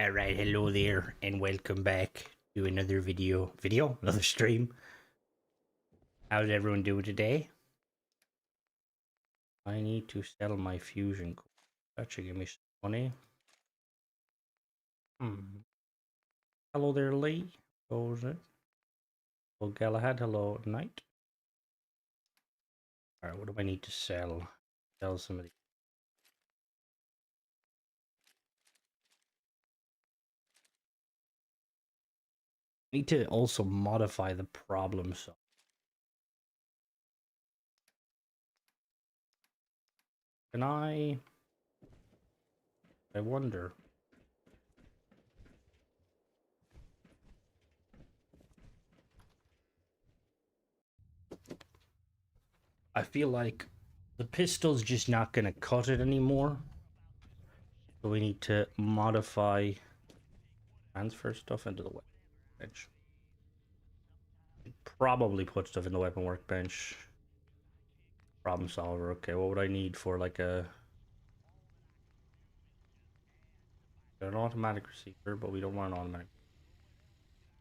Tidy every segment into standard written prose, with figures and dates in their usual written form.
Alright, hello there, and welcome back to another another stream. How's everyone doing today? I need to sell my fusion core. That should give me some money. Hello there, Lee. What was it? Hello, Galahad. Hello, Knight. Alright, what do I need to sell? Sell some of these. Need to also modify the problem solve. Can I wonder. I feel like the pistol's just not gonna cut it anymore. So we need to modify, transfer stuff into the workbench. Probably put stuff in the weapon workbench. Problem solver. Okay, what would I need for like an automatic receiver? But we don't want an automatic.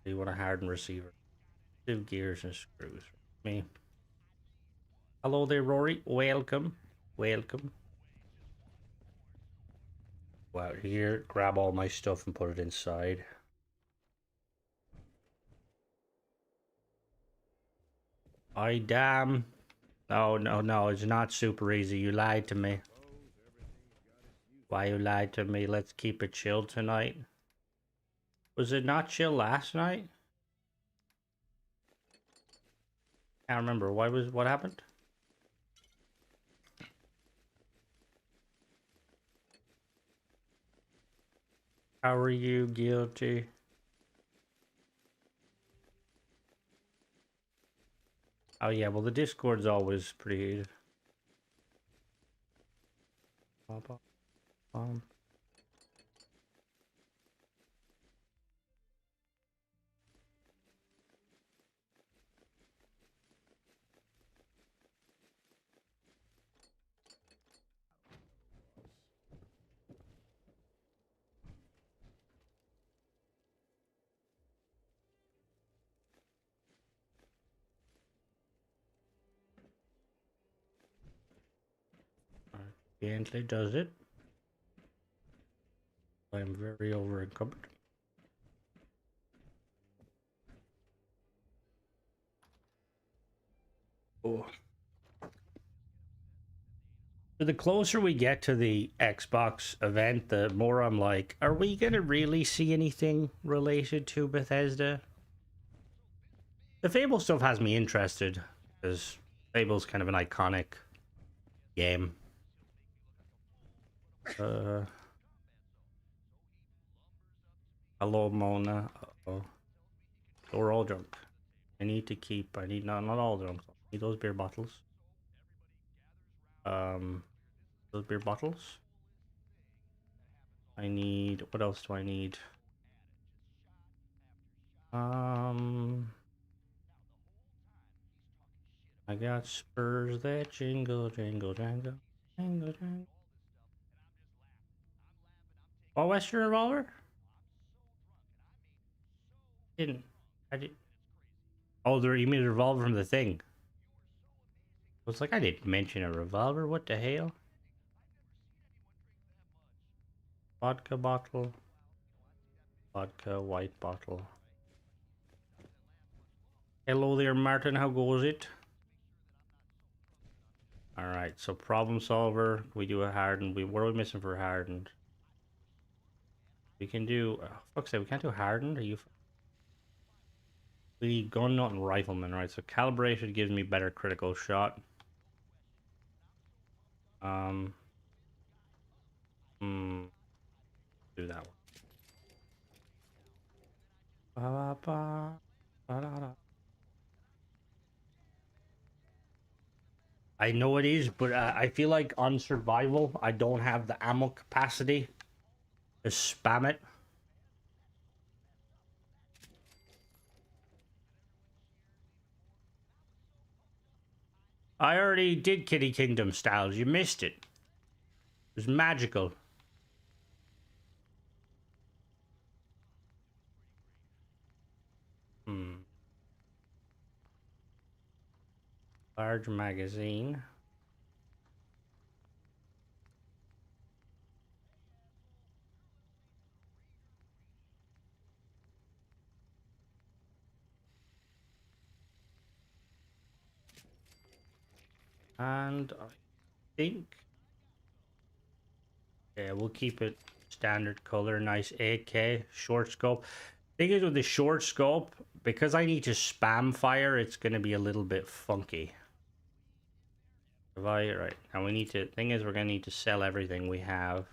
We want a hardened receiver. 2 gears and screws. Me. Hello there, Rory. Welcome. Welcome. Go out here, grab all my stuff and put it inside. I damn. Oh, no, it's not super easy. You lied to me. Why you lied to me? Let's keep it chill tonight. Was it not chill last night? Can't remember. What happened? How are you guilty? Oh yeah, well the Discord's always pretty. Gently does it. I'm very over encumbered. Oh. So the closer we get to the Xbox event, the more I'm like, are we gonna really see anything related to Bethesda? The Fable stuff has me interested, because Fable's kind of an iconic game. Hello, Mona. Uh-oh. So we're all drunk. I need not all drunk. I need those beer bottles. Those beer bottles. I need, what else do I need? I got spurs that jingle, jingle, jangle, jingle, jangle. Oh, Western Revolver? I did. Oh, you mean the revolver from the thing? I was like, I didn't mention a revolver. What the hell? Vodka bottle. Vodka white bottle. Hello there, Martin. How goes it? Alright, so problem solver. We do a hardened. What are we missing for hardened? We can do. Oh, fuck's sake, we can't do hardened. Are you? We need gun nut and rifleman, right? So calibrated gives me better critical shot. Do that one. I know it is, but I feel like on survival, I don't have the ammo capacity to spam it. I already did Kitty Kingdom styles. You missed it. It was magical. Large magazine. And I think, yeah, we'll keep it standard color, nice 8K, short scope. Thing is with the short scope, because I need to spam fire, it's gonna be a little bit funky. Right, now we need to, thing is we're gonna need to sell everything we have.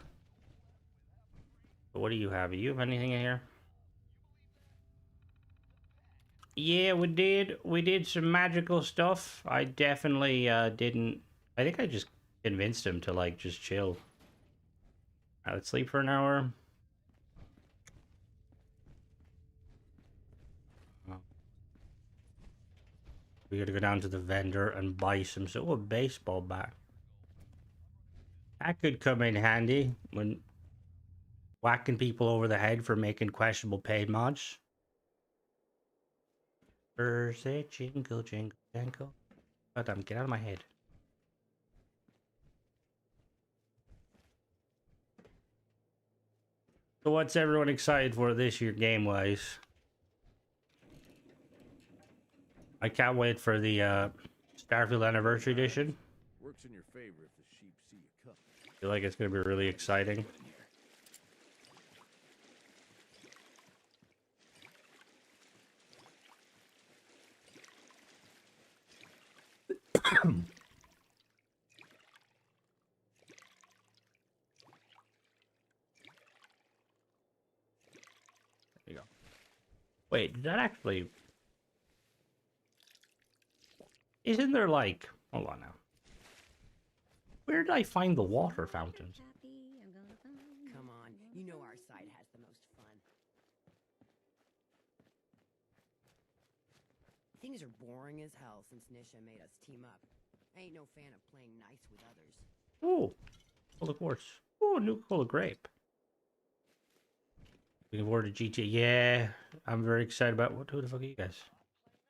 But what do you have? Do you have anything in here? Yeah, we did some magical stuff. I definitely didn't, I think I just convinced him to like just chill. Alright, let's sleep for an hour. We gotta go down to the vendor and buy some sort of baseball bat. That could come in handy when whacking people over the head for making questionable paid mods. Thursday, jingle, jingle, jingle. God damn, get out of my head. So what's everyone excited for this year game-wise? I can't wait for the Starfield Anniversary Edition. Works in your favor if the sheep see you come. I feel like it's gonna be really exciting. There you go. Wait, did that actually... Isn't there like... Hold on now. Where did I find the water fountains? Come on, you know our side has the most fun. Things are boring as hell since Nisha made us team up. I ain't no fan of playing nice with others. Oh, cola quartz. Oh, new cola grape. Looking forward to GTA. Yeah, I'm very excited about what. Who the fuck are you guys?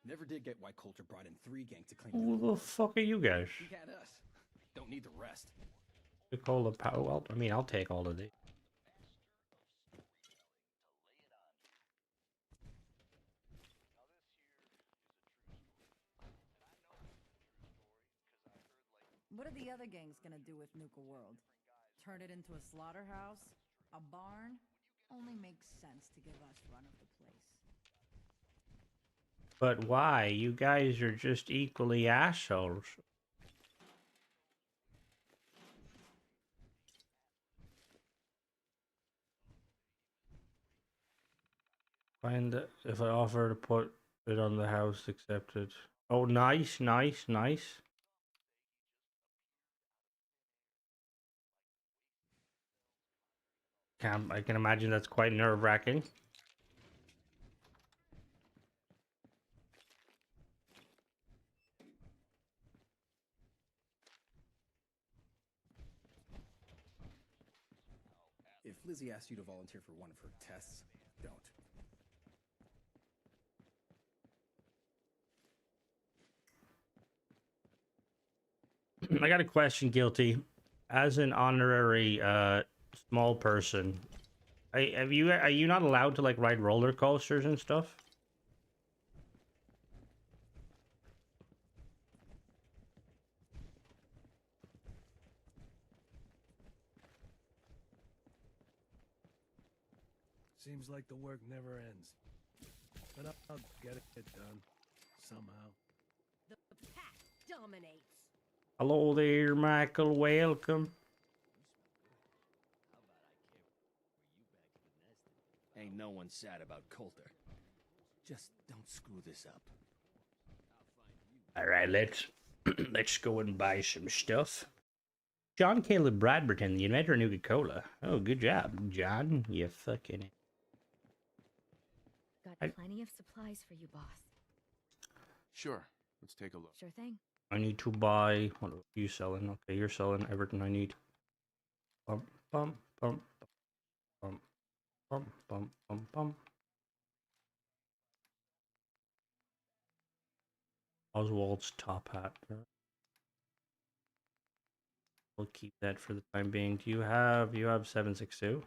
Never did get why Coulter brought in 3 gangs to clean Who the fuck are you guys? He had us. Don't need the rest. The cola power. Well, I mean, I'll take all of these. What are the other gangs gonna do with Nuka World? Turn it into a slaughterhouse? A barn? Only makes sense to give us run of the place. But why? You guys are just equally assholes. Find it if I offer to put it on the house accepted. Oh, nice, nice, nice. I can imagine that's quite nerve-wracking. If Lizzie asked you to volunteer for one of her tests, don't. I got a question, Guilty. As an honorary small person, are you not allowed to like ride roller coasters and stuff? Seems like the work never ends. But I'll get it done. Somehow. The pack dominates. Hello there, Michael. Welcome. Ain't no one sad about Coulter. Just don't screw this up. All right, let's let's go and buy some stuff. John Caleb Bradberton, the inventor of Nuka Cola. Oh, good job, John. You fucking... Got plenty of supplies for you, boss. Sure. Let's take a look. Sure thing. I need to buy... What are you selling? Okay, you're selling everything I need. Bum, bum, bum, bum, bum, bum, bum, bum. Oswald's top hat. We'll keep that for the time being. Do you have 762?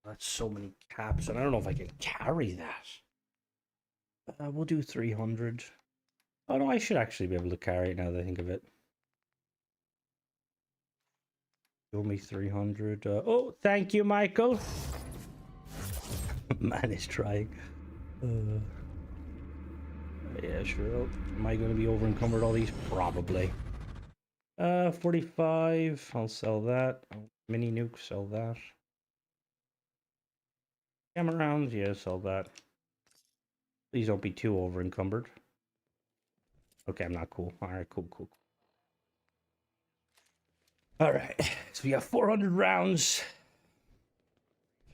That's so many caps, and I don't know if I can carry that. We'll do 300. Oh no, I should actually be able to carry it now that I think of it. Show me 300. Oh, thank you, Michael. Man is trying. Yeah, sure. Am I going to be over encumbered all these? Probably. 45. I'll sell that. Mini nuke, sell that. Camera rounds, yeah, sell that. Please don't be too over encumbered. Okay, I'm not cool. Alright, cool. Alright, so we got 400 rounds.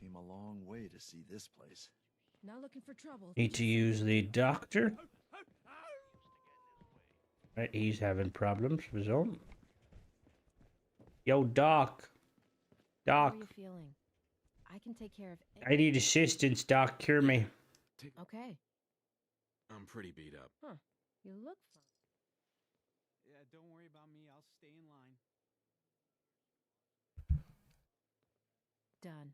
Came a long way to see this place. Not looking for trouble. Need to use the doctor. Right, he's having problems with his own. Yo, Doc. How Doc. are you feeling? I can take care of I need assistance, Doc. Cure me. Okay. I'm pretty beat up. Huh. You look fine. Yeah, don't worry about me. I'll stay in line. Done.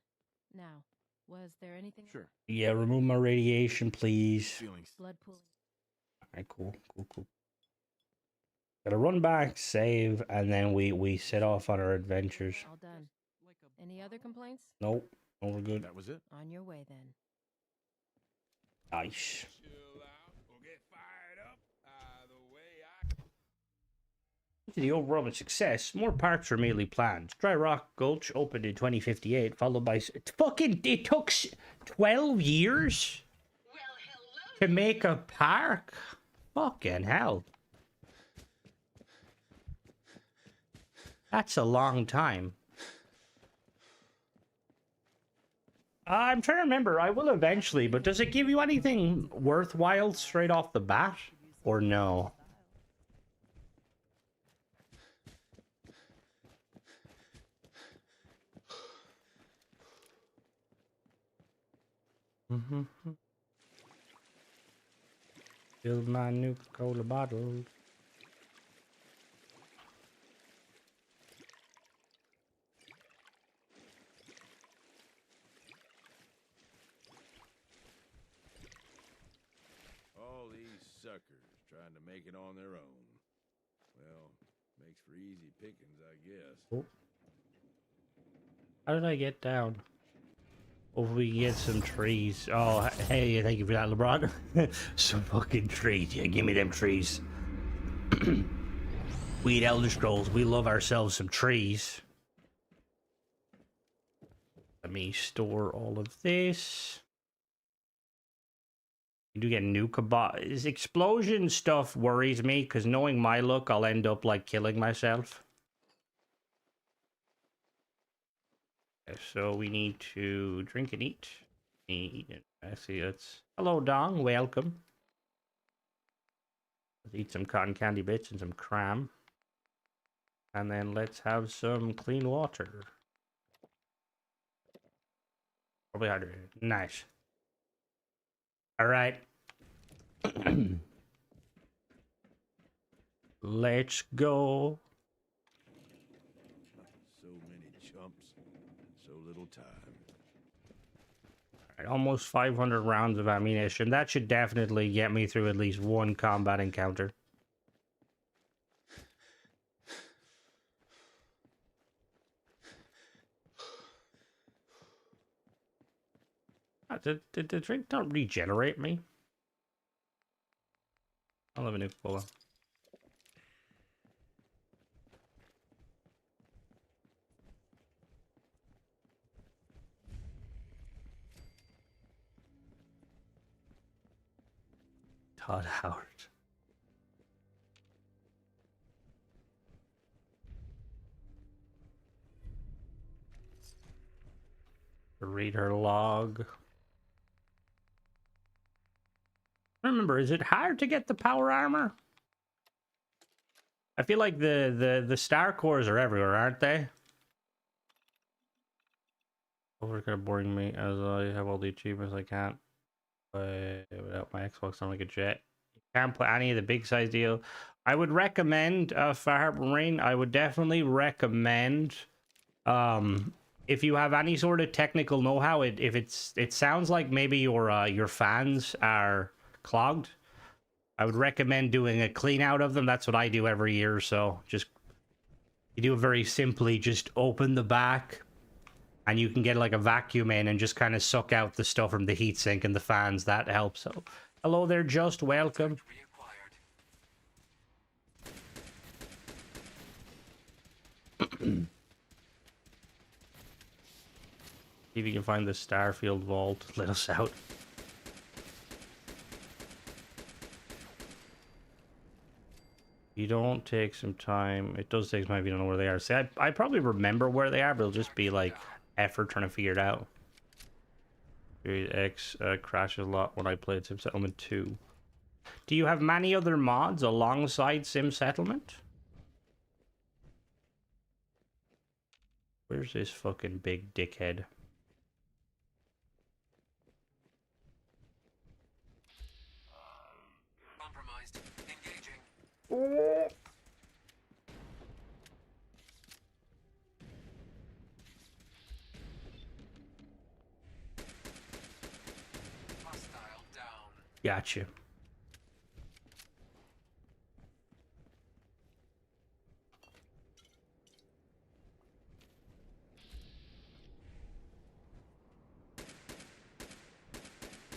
Now, was there anything Sure. Yeah, remove my radiation, please. Feelings. blood pooling? Alright, cool. Gotta run back, save, and then we set off on our adventures. All done. Any other complaints? Nope. Oh, we're good. That was it. On your way then. Nice. To the overwhelming success, more parks were immediately planned. Dry Rock Gulch opened in 2058, followed by... It took 12 years to make a park? Fucking hell. That's a long time. I'm trying to remember. I will eventually, but does it give you anything worthwhile straight off the bat? Or no? Fill my Nuka-Cola bottle. All these suckers trying to make it on their own. Well, makes for easy pickings, I guess. Oh. How did I get down? If we get some trees. Oh, hey, thank you for that, LeBron. Some fucking trees. Yeah, give me them trees. We at Elder Scrolls, we love ourselves some trees. Let me store all of this. You do get nuka. Explosion stuff worries me, because knowing my luck, I'll end up, like, killing myself. So we need to drink and eat. I see it's... Hello, Dong. Welcome. Let's eat some cotton candy bits and some cram. And then let's have some clean water. Probably hydrated. Nice. Alright. Let's go. So many chumps, so little time. Alright, almost 500 rounds of ammunition. That should definitely get me through at least one combat encounter. Did the drink not regenerate me? I'll have a new cola. Todd Howard. Read her log. Remember, is it hard to get the power armor? I feel like the star cores are everywhere, aren't they? Over gonna boring me as I have all the achievements I can't. Without my Xbox on like a jet. Can't play any of the big size deal. I would recommend Far Harbor Marine. I would definitely recommend if you have any sort of technical know-how. It sounds like maybe your fans are clogged. I would recommend doing a clean out of them. That's what I do every year. So just you do it very simply. Just open the back, and you can get like a vacuum in and just kind of suck out the stuff from the heatsink and the fans. That helps. So hello there, Just welcome. See if you can find the Starfield vault. Let us out. You don't take some time. It does take some time if you don't know where they are. See, I probably remember where they are, but it'll just be like effort trying to figure it out. Series X crashes a lot when I played Sim Settlement 2. Do you have many other mods alongside Sim Settlement? Where's this fucking big dickhead? Compromised. Engaging. Hostile down. Gotcha.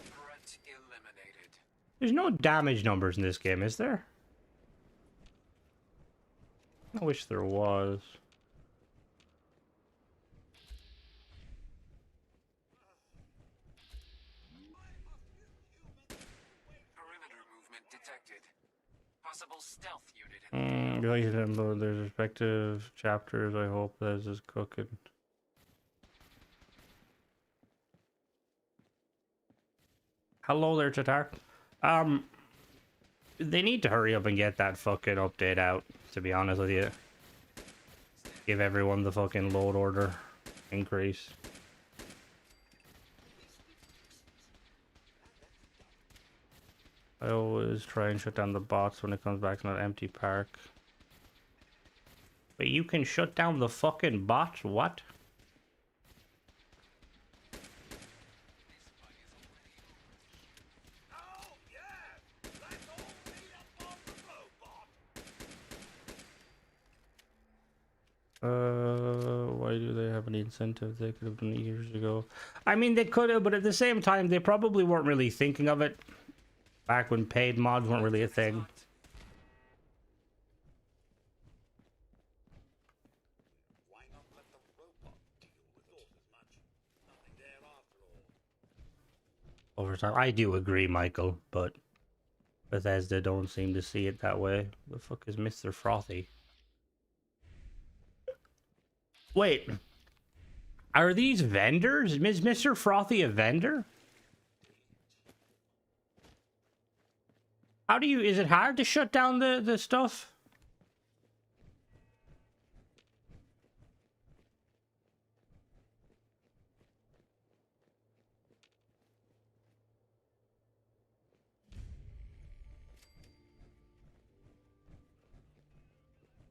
Threat eliminated. There's no damage numbers in this game, is there? I wish there was. Perimeter movement detected. Possible stealth unit. There's respective chapters. I hope this is cooking. Hello there, Tatar. They need to hurry up and get that fucking update out, to be honest with you. Give everyone the fucking load order increase. I always try and shut down the bots when it comes back to that empty park. But you can shut down the fucking bots? What? Why do they have any incentive? They could have done it years ago. I mean, they could have, but at the same time, they probably weren't really thinking of it back when paid mods weren't really a thing. Why not let the robot deal with all as much? Nothing there after all. Over time, I do agree, Michael, but Bethesda don't seem to see it that way. The fuck is Mr. Frothy? Wait, are these vendors? Is Mr. Frothy a vendor? How do you, is it hard to shut down the stuff?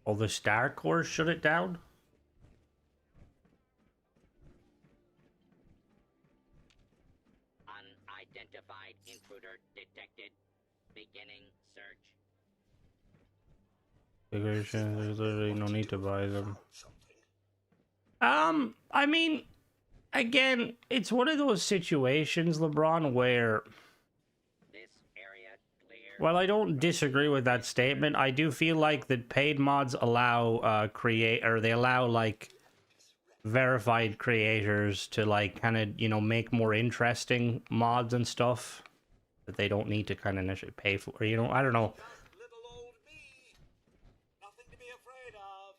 Oh, the Star Cores shut it down? Unidentified intruder detected. Beginning search. There's literally no need to buy them. I mean, again, it's one of those situations, LeBron, where This area clear. well, I don't disagree with that statement. I do feel like that paid mods allow they allow like verified creators to like kind of, you know, make more interesting mods and stuff that they don't need to kind of necessarily pay for, you know. I don't know. Little old me. Nothing to be afraid of.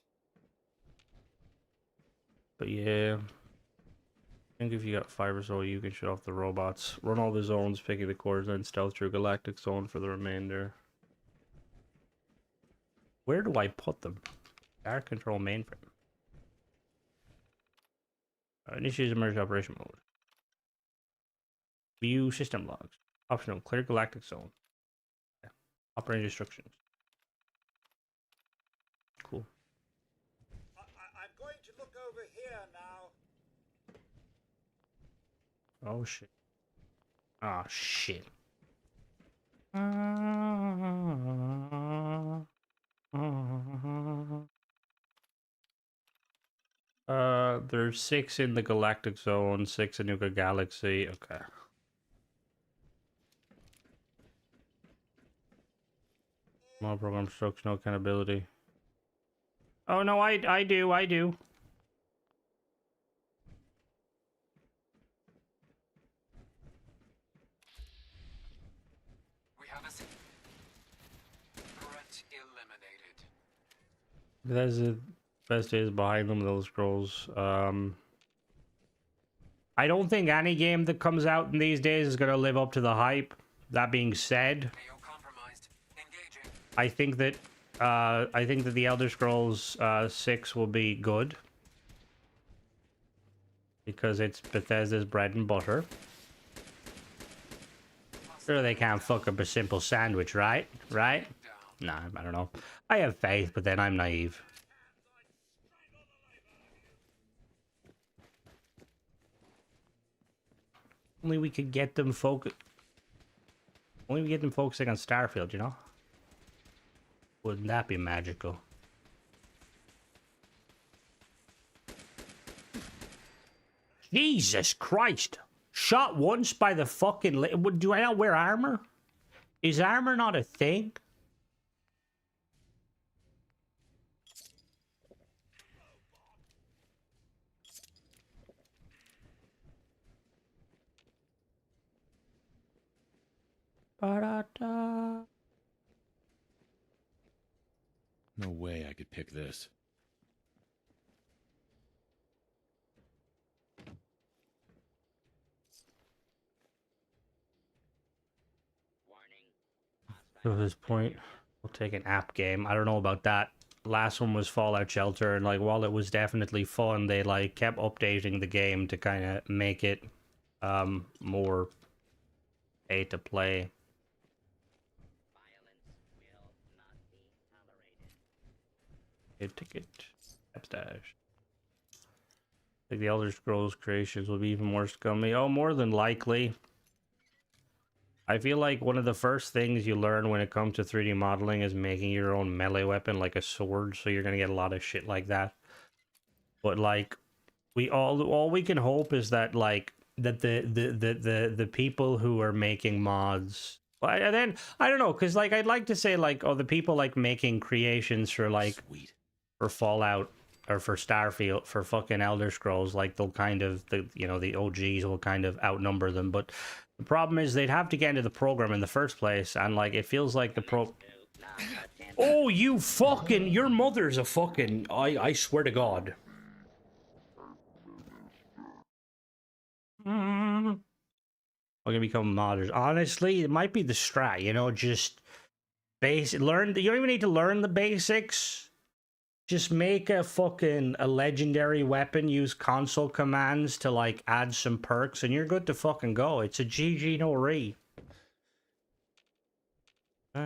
But yeah, I think if you got 5 or so, you can shut off the robots, run all the zones, picking the cores, and stealth through Galactic Zone for the remainder. Where do I put them? Dark Control mainframe. Initiate emergency operation mode. View system logs. Optional, clear Galactic Zone. Operating instructions. Cool. I'm going to look over here now. Oh shit. Oh shit. There's 6 in the Galactic Zone, 6 in Nuka Galaxy. Okay. Small program strokes, no accountability. Oh no, I do. We have a threat eliminated. That's the best days behind them, those scrolls. I don't think any game that comes out in these days is gonna live up to the hype. That being said, AO compromised. Engaging. I think that the Elder Scrolls 6 will be good because it's Bethesda's bread and butter. Sure, they can't fuck up a simple sandwich, right? Right? Nah, I don't know. I have faith, but then I'm naive. Only we could get them focusing on Starfield, you know? Wouldn't that be magical? Jesus Christ! Shot once by the fucking... Do I not wear armor? Is armor not a thing? Ba-da-da. No way I could pick this. At this point, we'll take an app game. I don't know about that. Last one was Fallout Shelter, and like while it was definitely fun, they like kept updating the game to kind of make it more pay to play. Ticket. Upstash. Like the Elder Scrolls creations will be even more scummy. Oh, more than likely. I feel like one of the first things you learn when it comes to 3D modeling is making your own melee weapon, like a sword, so you're gonna get a lot of shit like that. But like, all we can hope is that like the people who are making mods. And then I don't know, because like I'd like to say like, oh, the people like making creations for like for Fallout or for Starfield, for fucking Elder Scrolls, like they'll kind of the OGs will kind of outnumber them. But the problem is they'd have to get into the program in the first place, and like it feels like the Oh, you fucking, your mother's a fucking, I swear to God. I'm gonna become modders. Honestly, it might be the strat, you know, just basic learn. You don't even need to learn the basics. Just make a legendary weapon, use console commands to like add some perks, and you're good to fucking go. It's a GG no re. This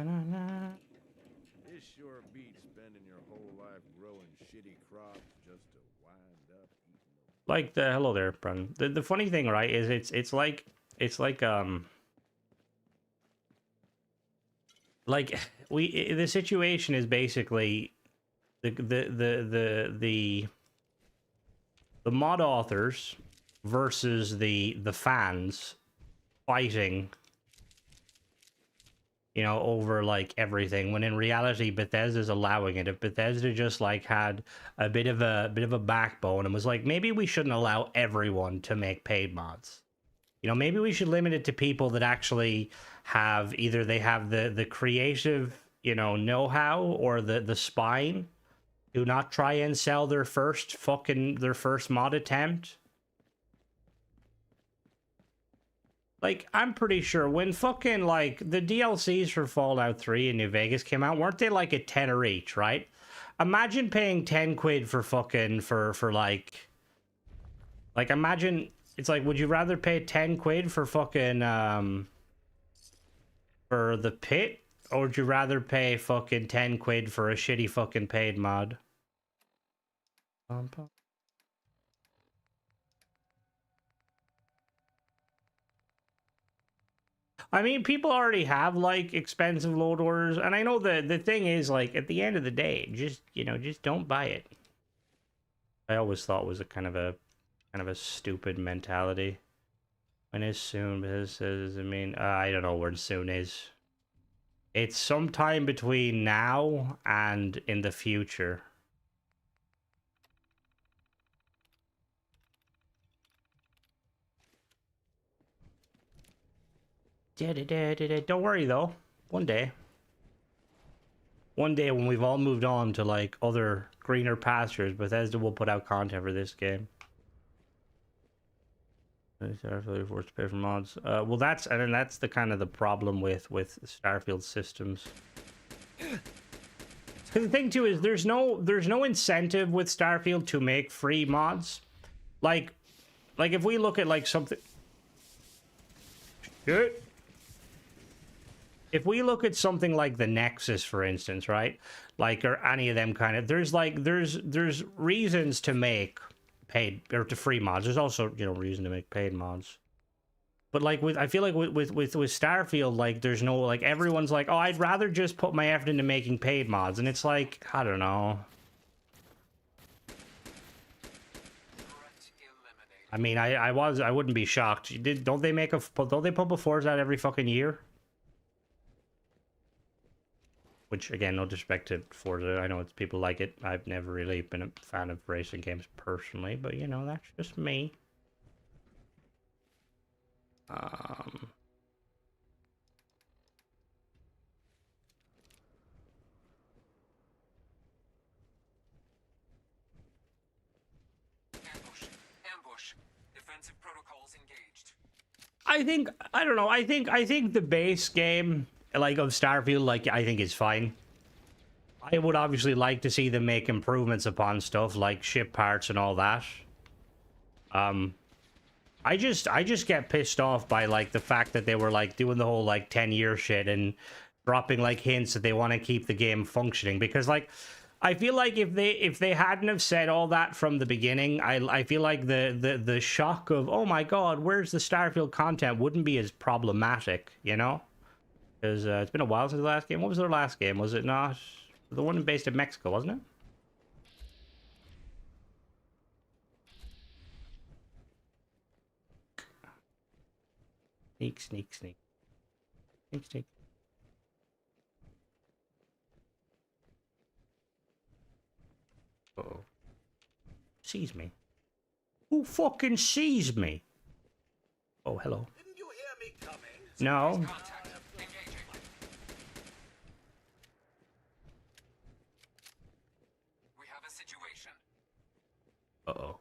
sure beats spending your whole life growing shitty crops just to wind up eating them. Like hello there, Bren. The funny thing, right, is it's like the situation is basically the mod authors versus the fans fighting, you know, over like everything, when in reality Bethesda's allowing it. If Bethesda just like had a bit of a backbone and was like, maybe we shouldn't allow everyone to make paid mods. You know, maybe we should limit it to people that actually have either they have the creative, you know-how or the spine. Do not try and sell their first mod attempt. Like, I'm pretty sure when fucking, like, the DLCs for Fallout 3 and New Vegas came out, weren't they like a tenner each, right? Imagine paying 10 quid for fucking, for like, imagine, it's like, would you rather pay 10 quid for fucking, for the pit Or would you rather pay fucking 10 quid for a shitty fucking paid mod? I mean, people already have like expensive load orders, and I know the thing is like at the end of the day, just just don't buy it. I always thought it was a kind of a stupid mentality. When is soon? Because does it mean I don't know where soon is. It's sometime between now and in the future. Don't worry though. One day when we've all moved on to like other greener pastures, Bethesda will put out content for this game. Starfield forced to pay for mods. Well, that's the kind of the problem with Starfield systems. The thing too is there's no incentive with Starfield to make free mods. Like if we look at like something. Good. If we look at something like the Nexus, for instance, right? Like, or any of them kind of, there's reasons to make paid or to free mods. There's also, reason to make paid mods. But like I feel like with Starfield, like there's no, like everyone's like, oh, I'd rather just put my effort into making paid mods. And it's like, I don't know. I mean, I wouldn't be shocked. Don't they put Forza out every fucking year? Which, again, no disrespect to Forza. I know it's people like it. I've never really been a fan of racing games personally, but, that's just me. Ambush. Defensive protocols engaged. I don't know. I think the base game, like, of Starfield, like, I think is fine. I would obviously like to see them make improvements upon stuff like ship parts and all that. I just get pissed off by like the fact that they were like doing the whole like 10-year shit and dropping like hints that they want to keep the game functioning, because like I feel like if they hadn't have said all that from the beginning, I feel like the shock of, oh my god, where's the Starfield content, wouldn't be as problematic, Because it's been a while since the last game. What was their last game? Was it not the one based in Mexico, wasn't it? Sneak, sneak, sneak. Sneak, sneak. Uh-oh. Sees me. Who fucking sees me? Oh, hello. Didn't you hear me coming? No. Contact. Engaging. We have a situation. Uh-oh.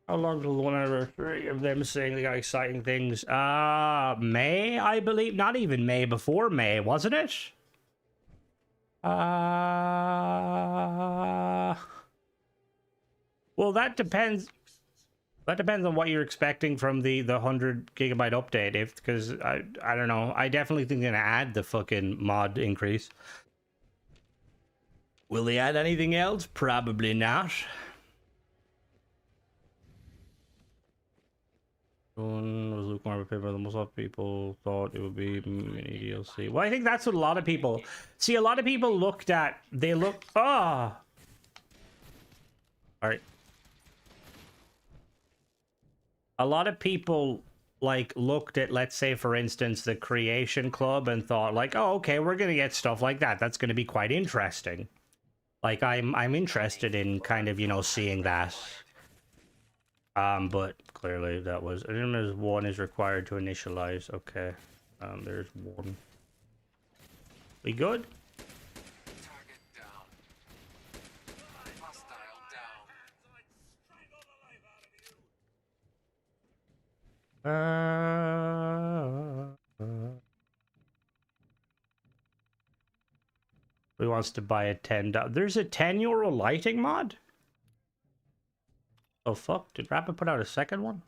How long till the 1 anniversary of them saying they got exciting things? May, I believe. Not even May, before May, wasn't it? Well, that depends. That depends on what you're expecting from the 100 gigabyte update. Because I don't know. I definitely think they're gonna add the fucking mod increase. Will they add anything else? Probably not. One was lukewarm paper. Most of people thought it would be mini DLC. Well, I think that's what a lot of people see. A lot of people looked at. They look. All right. A lot of people like looked at, let's say, for instance, the Creation Club and thought like, oh, okay, we're gonna get stuff like that. That's gonna be quite interesting. Like I'm interested in kind of seeing that. But clearly that was. I think there's one is required to initialize. Okay. There's one. We good? Target down. Hostile down. Who wants to buy a $10? There's a €10 lighting mod? Oh fuck, did Rapid put out a second one?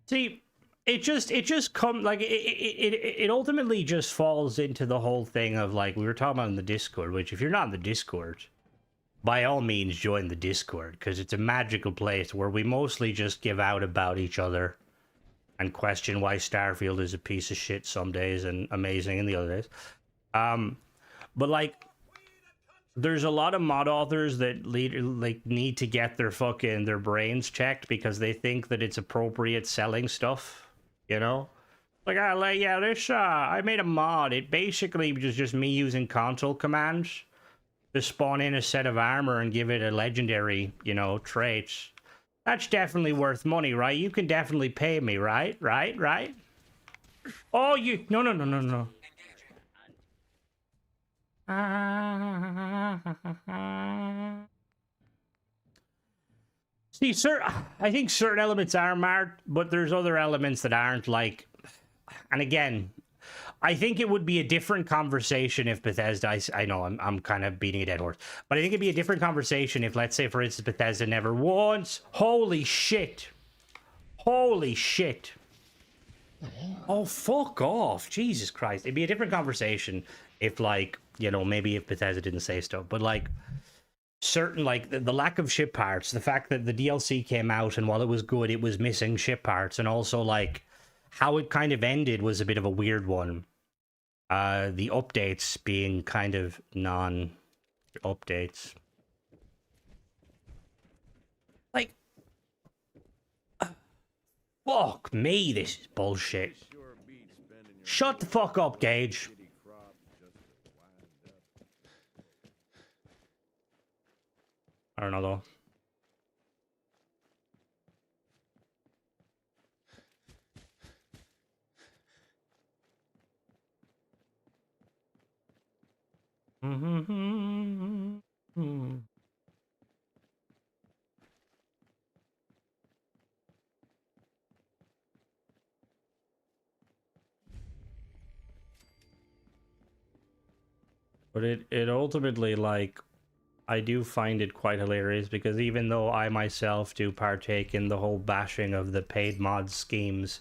See, it just comes like it ultimately just falls into the whole thing of like we were talking about in the Discord, which if you're not in the Discord, by all means join the Discord, because it's a magical place where we mostly just give out about each other and question why Starfield is a piece of shit some days and amazing in the other days. But like, there's a lot of mod authors that need to get their brains checked because they think that it's appropriate selling stuff, you know? Like, yeah, this, I made a mod. It basically was just me using console commands to spawn in a set of armor and give it a legendary, you know, traits. That's definitely worth money, right? You can definitely pay me, right? Right? Oh, you... No. See, I think certain elements are marked, but there's other elements that aren't, like... And again, I think it would be a different conversation if Bethesda... I know, I'm kind of beating a dead horse. But I think it'd be a different conversation if, let's say, for instance, Bethesda never once... Holy shit! Oh, fuck off. Jesus Christ. It'd be a different conversation if, like, you know, maybe if Bethesda didn't say stuff. But, like, certain, like, the lack of ship parts, the fact that the DLC came out and while it was good, it was missing ship parts. And also, like, how it kind of ended was a bit of a weird one. The updates being kind of non-updates. Like, fuck me, this is bullshit. Shut the fuck up, Gage. I don't know, though. But it ultimately, like, I do find it quite hilarious because even though I myself do partake in the whole bashing of the paid mod schemes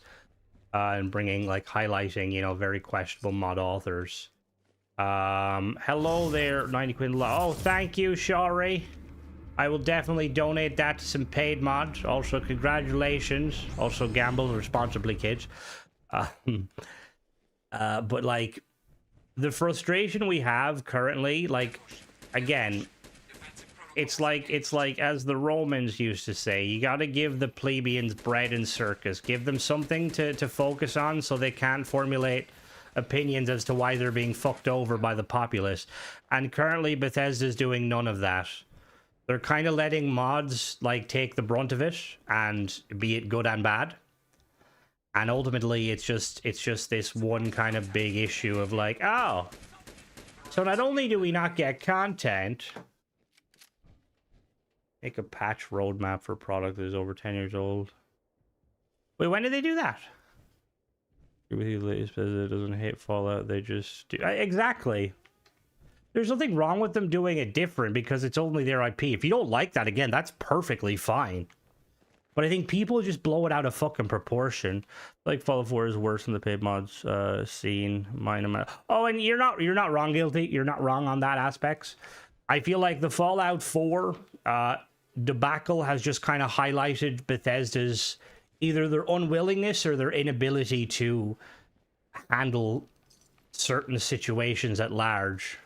and bringing, like, highlighting, you know, very questionable mod authors. Hello there, 90 quid. Oh, thank you, Shari. I will definitely donate that to some paid mods. Also, congratulations. Also, gamble responsibly, kids. But, like, the frustration we have currently, like, again, it's like as the Romans used to say, you got to give the plebeians bread and circus. Give them something to focus on so they can't formulate opinions as to why they're being fucked over by the populace. And currently Bethesda's doing none of that. They're kind of letting mods, like, take the brunt of it, and be it good and bad. And ultimately, it's just this one kind of big issue of like, oh, so not only do we not get content, make a patch roadmap for a product that is over 10 years old. Wait, when did they do that? With the latest Bethesda doesn't hate Fallout, they just do. Exactly. There's nothing wrong with them doing it different because it's only their IP. If you don't like that, again, that's perfectly fine. But I think people just blow it out of fucking proportion. Like, Fallout 4 is worse than the paid mods scene. Oh, and you're not wrong, Guilty. You're not wrong on that aspects. I feel like the Fallout 4 debacle has just kind of highlighted Bethesda's either their unwillingness or their inability to handle certain situations at large.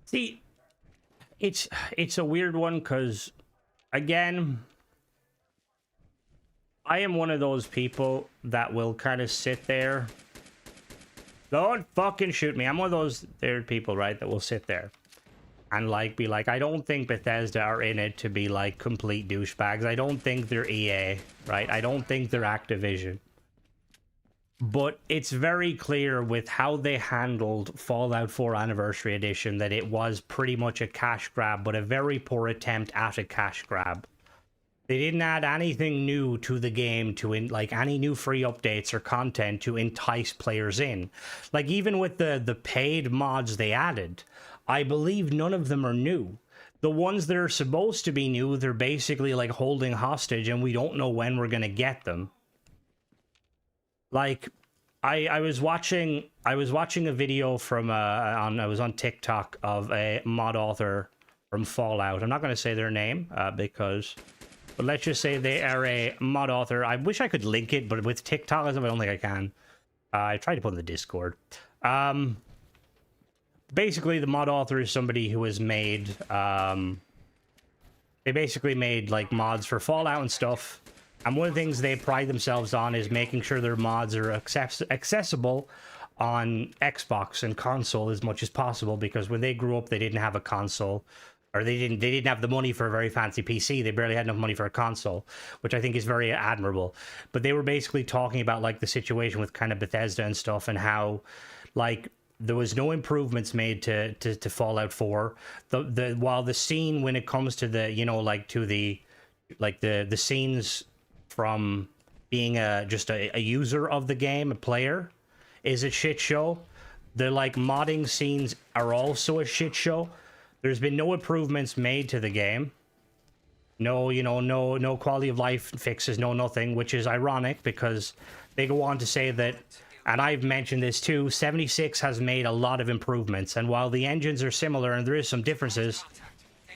See, it's a weird one because, again, I am one of those people that will kind of sit there. Don't fucking shoot me. I'm one of those people, right, that will sit there and, like, be like, I don't think Bethesda are in it to be, like, complete douchebags. I don't think they're EA, right? I don't think they're Activision. But it's very clear with how they handled Fallout 4 Anniversary Edition that it was pretty much a cash grab, but a very poor attempt at a cash grab. They didn't add anything new to the game to like any new free updates or content to entice players in. Like even with the paid mods they added, I believe none of them are new. The ones that are supposed to be new, they're basically like holding hostage and we don't know when we're going to get them. Like I was watching a video from I was on TikTok of a mod author from Fallout. I'm not going to say their name but let's just say they are a mod author. I wish I could link it, but with TikTok, I don't think I can. I tried to put it in the Discord. Basically, the mod author is somebody who has made... they basically made like mods for Fallout and stuff. And one of the things they pride themselves on is making sure their mods are accessible on Xbox and console as much as possible, because when they grew up, they didn't have a console. Or they didn't have the money for a very fancy PC. They barely had enough money for a console, which I think is very admirable. But they were basically talking about like the situation with kind of Bethesda and stuff, and how like there was no improvements made to Fallout 4. While the scene when it comes to the, you know, like to the scenes from being just a user of the game, a player, is a shit show. The like modding scenes are also a shit show. There's been no improvements made to the game. No, you know, no quality of life fixes, no nothing, which is ironic because they go on to say that, and I've mentioned this too, 76 has made a lot of improvements, and while the engines are similar and there is some differences,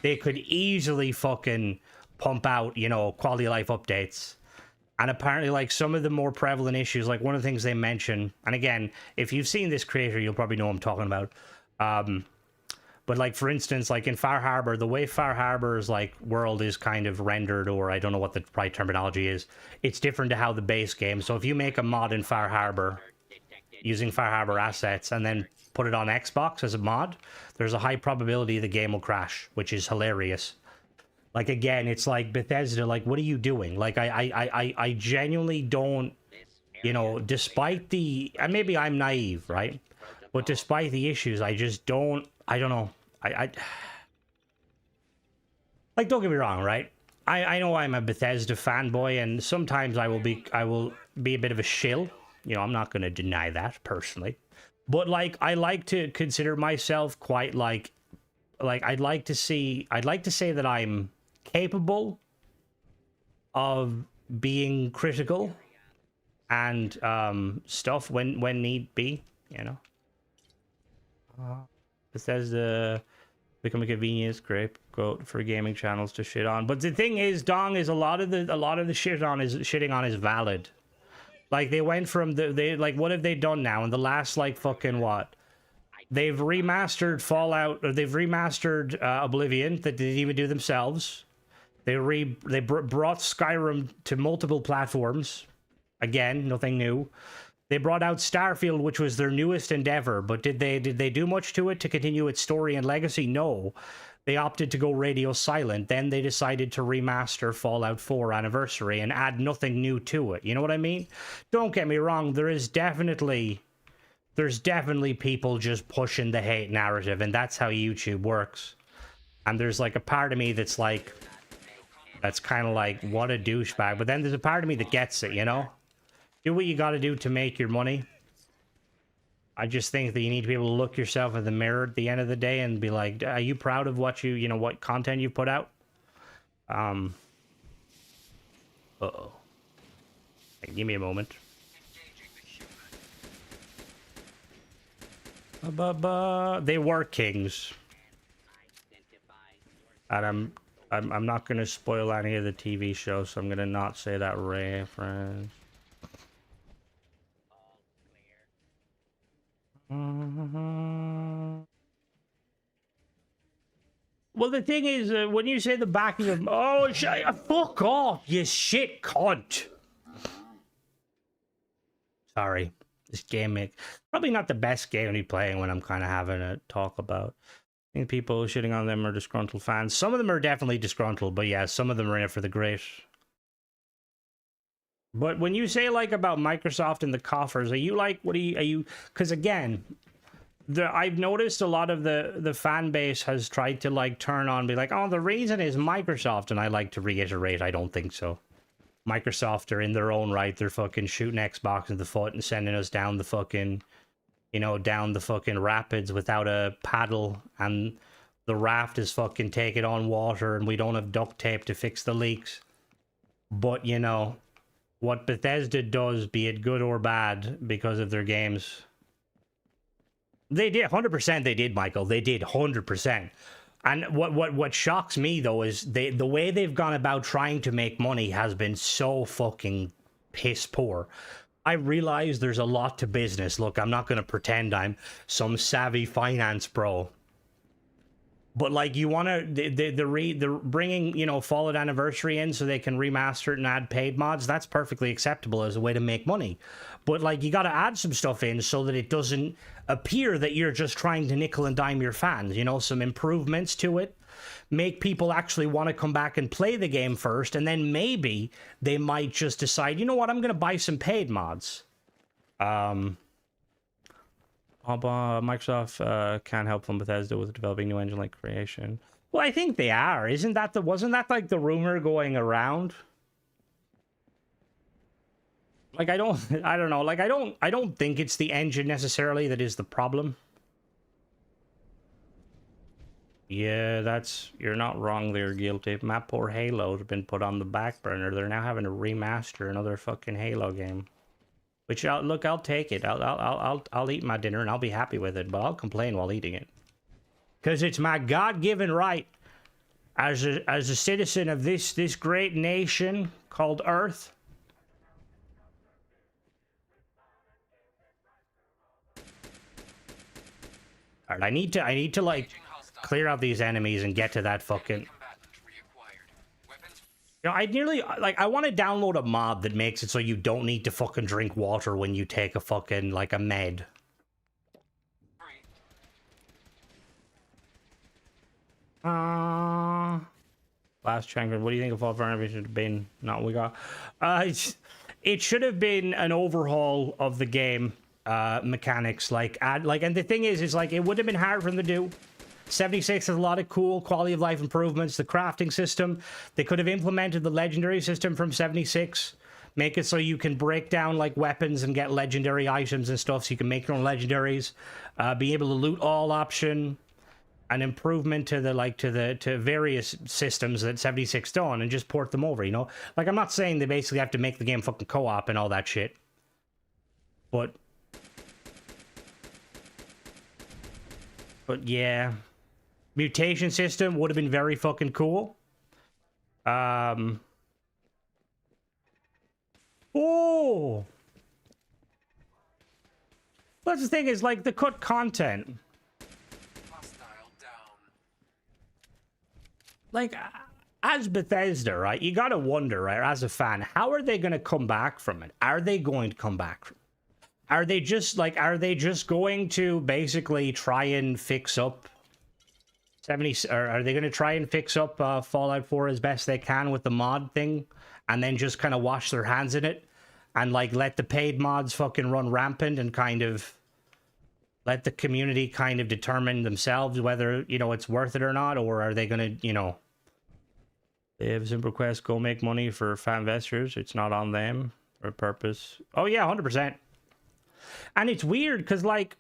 they could easily fucking pump out, you know, quality of life updates. And apparently, like, some of the more prevalent issues, like one of the things they mention, and again, if you've seen this creator, you'll probably know what I'm talking about. But like, for instance, like in Far Harbor, the way Far Harbor's like world is kind of rendered, or I don't know what the right terminology is, it's different to how the base game. So if you make a mod in Far Harbor using Far Harbor assets and then put it on Xbox as a mod, there's a high probability the game will crash, which is hilarious. Like, again, it's like Bethesda, like, what are you doing? Like, I genuinely don't, you know, despite the, and maybe I'm naive, right? But despite the issues, I just don't, I don't know. Like, don't get me wrong, right? I know I'm a Bethesda fanboy, and sometimes I will be a bit of a shill. You know, I'm not going to deny that personally. But like, I like to consider myself quite like I'd like to say that I'm capable of being critical and stuff when need be, you know. Bethesda become a convenience scapegoat for gaming channels to shit on. But the thing is, Dong, is a lot of the shitting on is valid. Like, they went from like, what have they done now in the last like fucking what? They've remastered Fallout, or they've remastered Oblivion that they didn't even do themselves. They brought Skyrim to multiple platforms. Again, nothing new. They brought out Starfield, which was their newest endeavor, but did they do much to it to continue its story and legacy? No. They opted to go radio silent. Then they decided to remaster Fallout 4 Anniversary and add nothing new to it. You know what I mean? Don't get me wrong, there's definitely people just pushing the hate narrative, and that's how YouTube works. And there's like a part of me that's like, that's kind of like, what a douchebag. But then there's a part of me that gets it, you know? Do what you got to do to make your money. I just think that you need to be able to look yourself in the mirror at the end of the day and be like, are you proud of what what content you put out? Uh-oh. Hey, give me a moment. They were kings. And I'm not going to spoil any of the TV shows, so I'm going to not say that reference. Well, the thing is, when you say the backing of... Oh, fuck off, you shit cunt. Sorry. This game probably not the best game to be playing when I'm kind of having a talk about. I think people shitting on them are disgruntled fans. Some of them are definitely disgruntled, but yeah, some of them are in it for the great. But when you say like about Microsoft and the coffers, are you like, what are you, because again, I've noticed a lot of the fan base has tried to like turn on, be like, oh, the reason is Microsoft, and I like to reiterate, I don't think so. Microsoft are in their own right. They're fucking shooting Xbox in the foot and sending us down the fucking, you know, down the fucking rapids without a paddle, and the raft is fucking taking on water, and we don't have duct tape to fix the leaks. But, you know, what Bethesda does, be it good or bad, because of their games, they did 100%. They did, Michael. They did 100%. And what shocks me though is the way they've gone about trying to make money has been so fucking piss poor. I realize there's a lot to business. Look, I'm not going to pretend I'm some savvy finance bro. But like, you want to, they're bringing, you know, Fallout Anniversary in so they can remaster it and add paid mods. That's perfectly acceptable as a way to make money. But like, you got to add some stuff in so that it doesn't appear that you're just trying to nickel and dime your fans. You know, some improvements to it. Make people actually want to come back and play the game first. And then maybe they might just decide, you know what, I'm going to buy some paid mods. Microsoft can't help from Bethesda with developing new engine like creation. Well, I think they are. Wasn't that like the rumor going around? Like, I don't know. Like, I don't think it's the engine necessarily that is the problem. Yeah, you're not wrong there, Guilty. My poor Halo has been put on the back burner. They're now having to remaster another fucking Halo game. Which, I'll take it. I'll eat my dinner and I'll be happy with it, but I'll complain while eating it. Because it's my God-given right as a citizen of this great nation called Earth. Alright, I need to like clear out these enemies and get to that fucking... You know, I want to download a mod that makes it so you don't need to fucking drink water when you take a fucking, like, a med. Last Champion, what do you think of Fallout Forever should have been? Not we got. It should have been an overhaul of the game mechanics, and the thing is like, it would have been hard for them to do. 76 has a lot of cool quality of life improvements. The crafting system, they could have implemented the legendary system from 76. Make it so you can break down like weapons and get legendary items and stuff, so you can make your own legendaries. Be able to loot all option. An improvement to various systems that 76 done, and just port them over, you know? Like, I'm not saying they basically have to make the game fucking co-op and all that shit. But yeah. Mutation system would have been very fucking cool. Oh! That's the thing, is like the cut content. Like, as Bethesda, right, you gotta wonder, right, as a fan, how are they gonna come back from it? Are they going to come back from it? Are they just going to basically try and fix up 70, or are they going to try and fix up Fallout 4 as best they can with the mod thing, and then just kind of wash their hands in it, and like let the paid mods fucking run rampant, and kind of let the community kind of determine themselves whether, you know, it's worth it or not? Or are they going to, you know, they have a simple request, go make money for fan investors, it's not on them or purpose. Oh yeah, 100%. And it's weird because, like,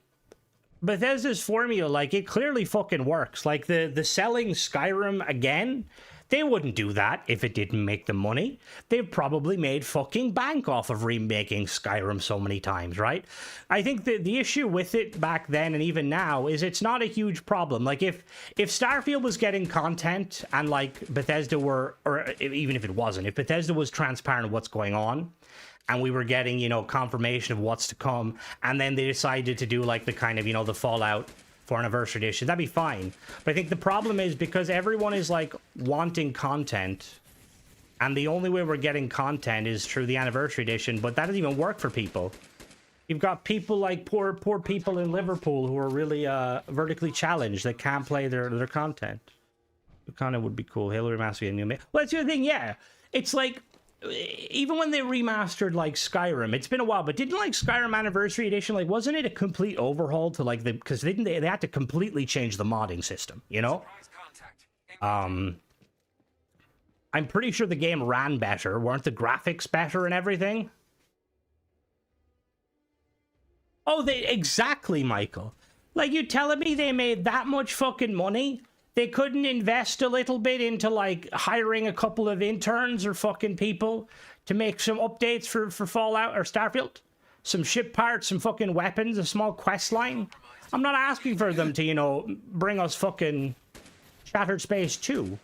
Bethesda's formula, like, it clearly fucking works. Like, the selling Skyrim again, they wouldn't do that if it didn't make them money. They've probably made fucking bank off of remaking Skyrim so many times, right? I think the issue with it back then and even now is it's not a huge problem. Like, if Starfield was getting content and, like, Bethesda were, or even if it wasn't, if Bethesda was transparent of what's going on, and we were getting, you know, confirmation of what's to come, and then they decided to do, like, the kind of, you know, the Fallout 4 Anniversary Edition, that'd be fine. But I think the problem is because everyone is, like, wanting content, and the only way we're getting content is through the Anniversary Edition, but that doesn't even work for people. You've got people like poor people in Liverpool who are really vertically challenged that can't play their content. It kind of would be cool. Halo Remastered and new. Well, that's the other thing, yeah. It's like, even when they remastered like Skyrim, it's been a while, but didn't like Skyrim Anniversary Edition, like wasn't it a complete overhaul to like the, because they had to completely change the modding system, you know? I'm pretty sure the game ran better. Weren't the graphics better and everything? Oh, exactly, Michael. Like, you telling me they made that much fucking money? They couldn't invest a little bit into, like, hiring a couple of interns or fucking people to make some updates for Fallout or Starfield? Some ship parts, some fucking weapons, a small quest line? I'm not asking for them to, you know, bring us fucking Shattered Space 2.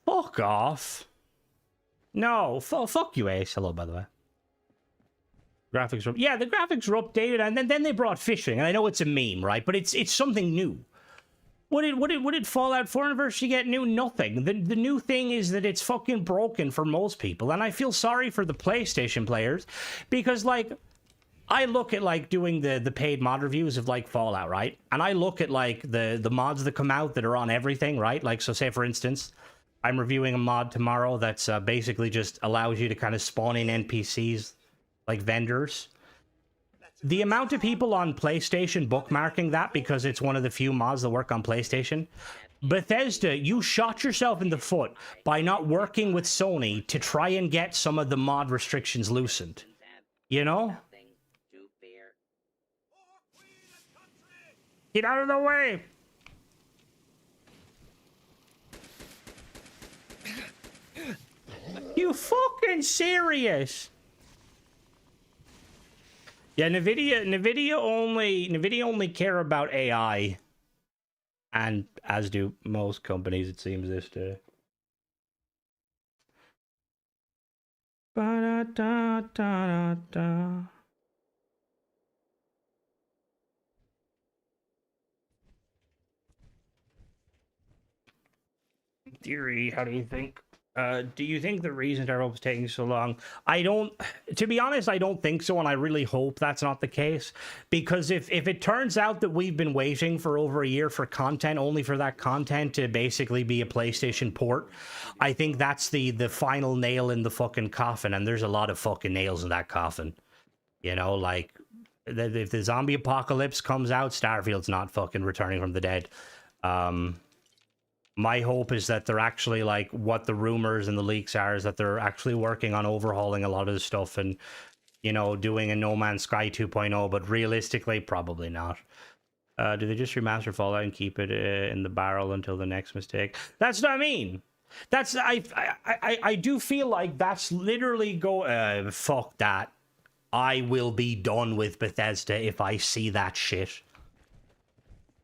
Fuck off. No, fuck you, Ace. Hello, by the way. Graphics were, yeah, the graphics were updated, and then they brought fishing, and I know it's a meme, right? But it's something new. What did Fallout 4 Anniversary get new? Nothing. The new thing is that it's fucking broken for most people, and I feel sorry for the PlayStation players, because, like, I look at, like, doing the paid mod reviews of, like, Fallout, right? And I look at, like, the mods that come out that are on everything, right? Like, so say, for instance, I'm reviewing a mod tomorrow that's basically just allows you to kind of spawn in NPCs, like vendors. The amount of people on PlayStation bookmarking that because it's one of the few mods that work on PlayStation. Bethesda, you shot yourself in the foot by not working with Sony to try and get some of the mod restrictions loosened. You know? Get out of the way! You fucking serious? Yeah, Nvidia only care about AI, and as do most companies, it seems this day. Ba-da-da-da-da-da. Theory, how do you think? Do you think the reason Terrell's taking so long? To be honest, I don't think so, and I really hope that's not the case. Because if it turns out that we've been waiting for over a year for content, only for that content to basically be a PlayStation port, I think that's the final nail in the fucking coffin, and there's a lot of fucking nails in that coffin. You know, like, if the zombie apocalypse comes out, Starfield's not fucking returning from the dead. My hope is that they're actually, like, what the rumors and the leaks are is that they're actually working on overhauling a lot of the stuff and, you know, doing a No Man's Sky 2.0, but realistically, probably not. Do they just remaster Fallout and keep it in the barrel until the next mistake? That's what I mean. That's, I do feel like that's literally fuck that. I will be done with Bethesda if I see that shit.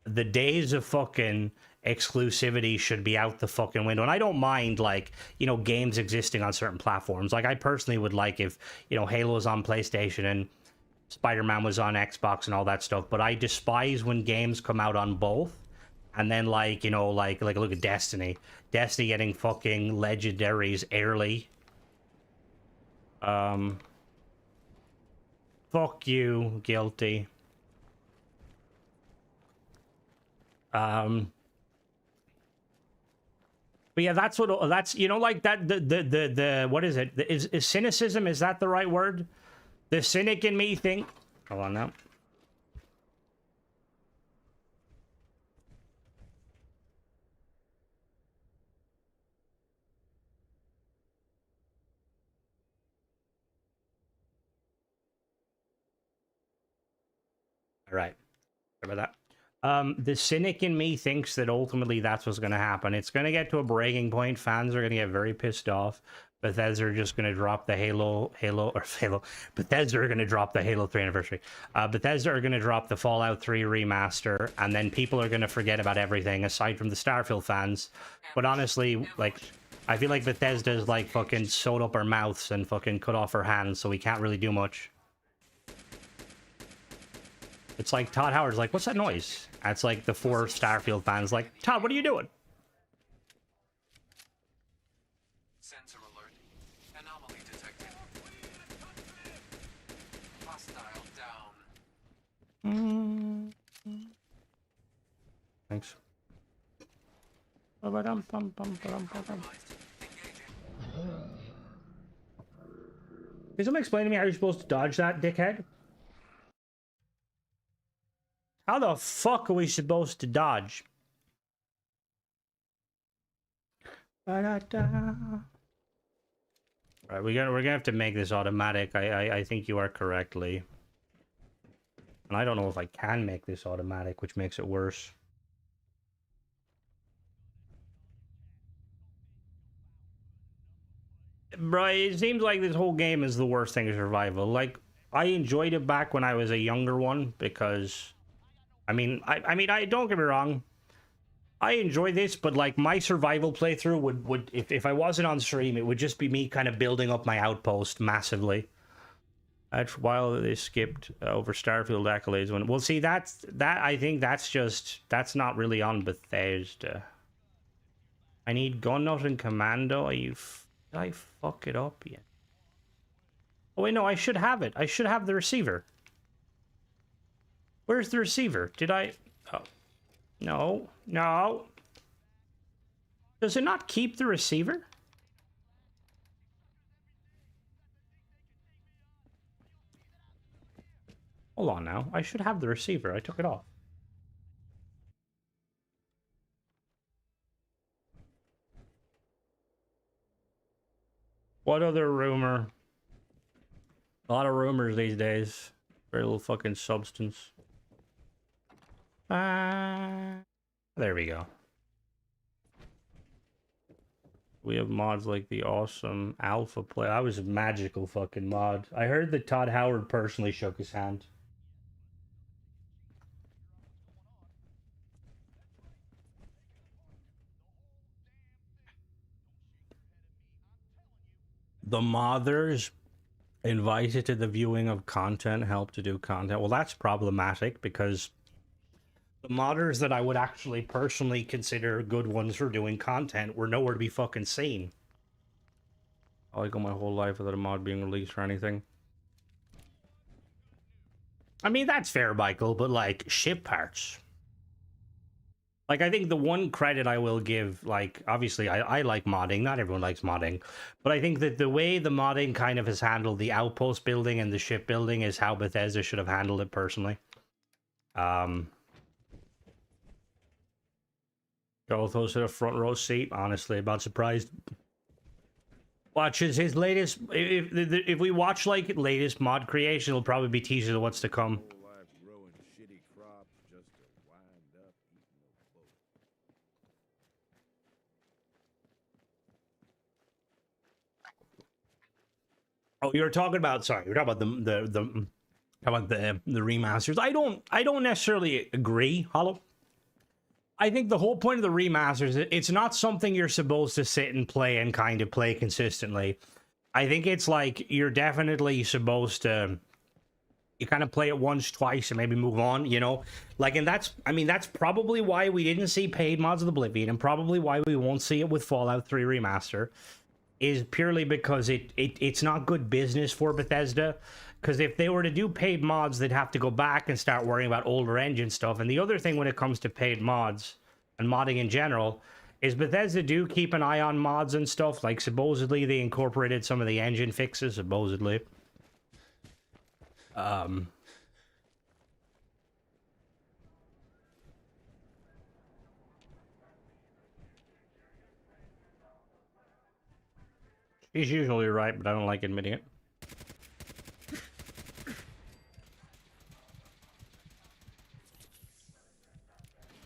The days of fucking exclusivity should be out the fucking window. And I don't mind, like, you know, games existing on certain platforms. Like, I personally would like if, you know, Halo was on PlayStation and Spider-Man was on Xbox and all that stuff, but I despise when games come out on both. And then, like, you know, like look at Destiny. Destiny getting fucking legendaries early. Fuck you, guilty. But yeah, that's you know, like that the what is it? Is cynicism, is that the right word? The cynic in me think, hold on now. All right. Sorry about that. The cynic in me thinks that ultimately that's what's going to happen. It's going to get to a breaking point. Fans are going to get very pissed off. Bethesda are just going to drop the Bethesda are going to drop the Halo 3 anniversary. Bethesda are going to drop the Fallout 3 remaster, and then people are going to forget about everything aside from the Starfield fans. But honestly, like, I feel like Bethesda's like fucking sewed up our mouths and fucking cut off our hands, so we can't really do much. It's like Todd Howard's like, what's that noise? That's like the 4 Starfield fans like, Todd, what are you doing? Sensor alert. Anomaly detected. Hostile down. Thanks. Can someone explain to me how you're supposed to dodge that, dickhead? How the fuck are we supposed to dodge? Right, we're gonna have to make this automatic. I think you are correctly. And I don't know if I can make this automatic, which makes it worse. Bro, it seems like this whole game is the worst thing in survival. Like, I enjoyed it back when I was a younger one because, I mean, I don't get me wrong, I enjoy this, but like my survival playthrough would if I wasn't on stream, it would just be me kind of building up my outpost massively. That's while they skipped over Starfield accolades when. Well, see, that I think that's not really on Bethesda. I need Gun Nut and Commando. Did I fuck it up yet? Oh wait, no, I should have it. I should have the receiver. Where's the receiver? Did I? Oh, no. Does it not keep the receiver? Hold on now. I should have the receiver. I took it off. What other rumor? A lot of rumors these days. Very little fucking substance. There we go. We have mods like the awesome Alpha Play. That was a magical fucking mod. I heard that Todd Howard personally shook his hand. The modders invited to the viewing of content help to do content. Well, that's problematic because the modders that I would actually personally consider good ones for doing content were nowhere to be fucking seen. I go my whole life without a mod being released or anything. I mean, that's fair, Michael, but like, ship parts. Like, I think the one credit I will give, like, obviously I like modding. Not everyone likes modding. But I think that the way the modding kind of has handled the outpost building and the ship building is how Bethesda should have handled it personally. Gothos at a front row seat. Honestly, about surprised. Watches his latest. If we watch like latest mod creation, it'll probably be teasers of what's to come. Whole life growing shitty crops just to wind up eating a boat. Oh, you're talking about. Sorry, you're talking about the remasters. I don't necessarily agree, Hollow. I think the whole point of the remasters, it's not something you're supposed to sit and play and kind of play consistently. I think it's like you're definitely supposed to, you kind of play it once, twice, and maybe move on, you know? Like, and that's probably why we didn't see paid mods of Oblivion, and probably why we won't see it with Fallout 3 Remaster, is purely because it's not good business for Bethesda. Because if they were to do paid mods, they'd have to go back and start worrying about older engine stuff. And the other thing when it comes to paid mods and modding in general is Bethesda do keep an eye on mods and stuff. Like, supposedly they incorporated some of the engine fixes, supposedly. She's usually right, but I don't like admitting it.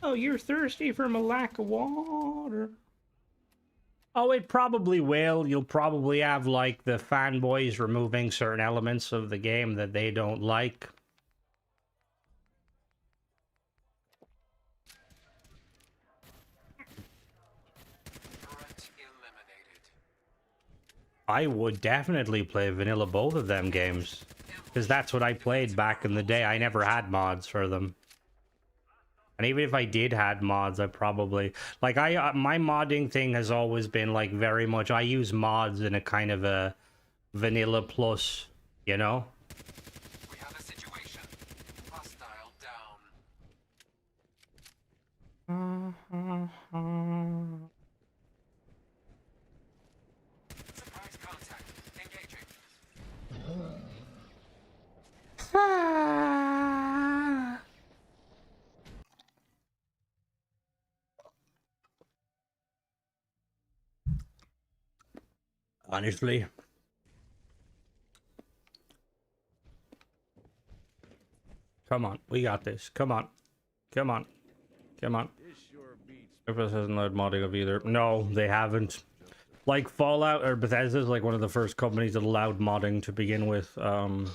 Oh, you're thirsty from a lack of water. Oh, it probably will. You'll probably have, like, the fanboys removing certain elements of the game that they don't like. Threat eliminated. I would definitely play vanilla both of them games. Because that's what I played back in the day. I never had mods for them. And even if I did had mods, I probably like my modding thing has always been like very much I use mods in a kind of a vanilla plus, you know? We have a situation. Hostile down. Honestly. Come on, we got this. Come on. Come on. Come on. This sure beats Bethesda hasn't allowed modding of either. No, they haven't. Like Fallout or Bethesda is like one of the first companies that allowed modding to begin with on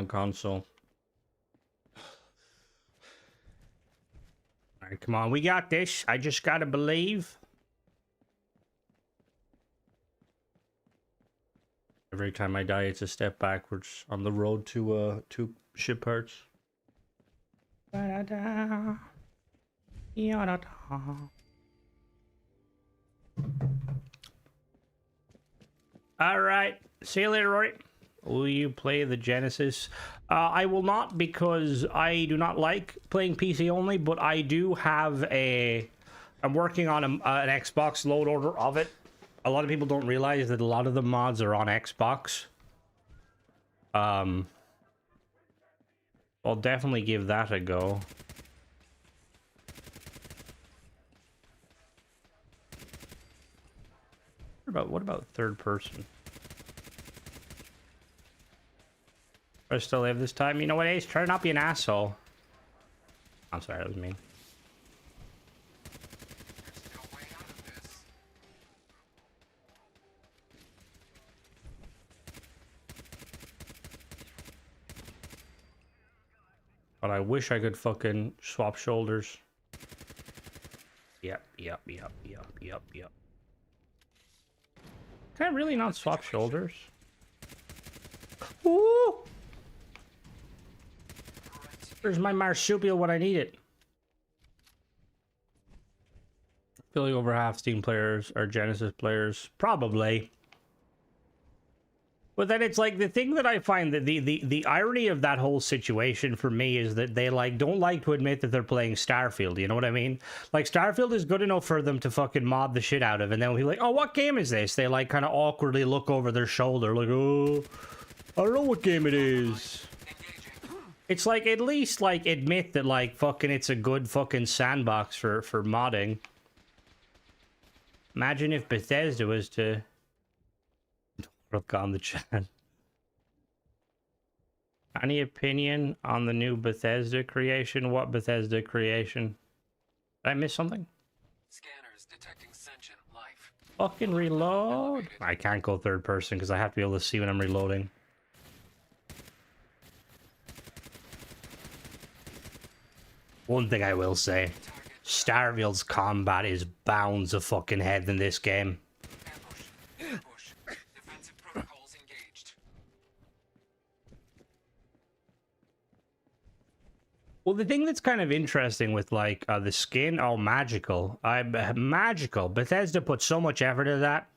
console. Alright, come on, we got this. I just gotta believe. Every time I die, it's a step backwards on the road to ship parts. Ba-da-da. Ya-da-da. Alright, see you later, Rory. Will you play the Genesis? I will not, because I do not like playing PC only, but I do have I'm working on an Xbox load order of it. A lot of people don't realize that a lot of the mods are on Xbox. I'll definitely give that a go. What about third person? I still live this time. You know what, Ace? Try to not be an asshole. I'm sorry, that was mean. There's no way out of this. But I wish I could fucking swap shoulders. Yep. Can I really not swap shoulders? Ooh! Where's my marsupial when I need it? I feel like over half Steam players are Genesis players. Probably. But then it's like the thing that I find that the irony of that whole situation for me is that they like don't like to admit that they're playing Starfield. You know what I mean? Like Starfield is good enough for them to fucking mod the shit out of, and then we'll be like, oh, what game is this? They like kind of awkwardly look over their shoulder, like, oh, I don't know what game it is. It's like at least like admit that like fucking it's a good fucking sandbox for modding. Imagine if Bethesda was to look on the chat. Any opinion on the new Bethesda creation? What Bethesda creation? Did I miss something? Scanners detecting sentient life. Fucking reload. I can't go third person because I have to be able to see when I'm reloading. One thing I will say, Starfield's combat is bounds of fucking head in this game. Ambush. Defensive protocols engaged. Well, the thing that's kind of interesting with like the skin, oh, magical. Magical. Bethesda put so much effort into that.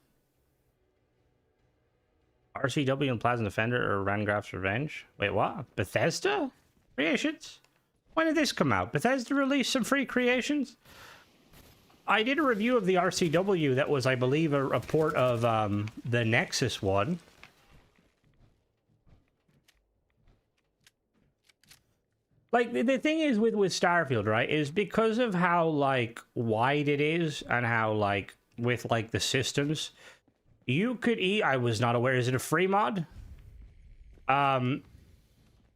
RCW and Plasma Defender or Rangraff's Revenge? Wait, what? Bethesda creations? When did this come out? Bethesda released some free creations? I did a review of the RCW that was, I believe, a port of the Nexus one. Like, the thing is with Starfield, right, is because of how, like, wide it is and how, like, with, like, the systems, you could I was not aware. Is it a free mod?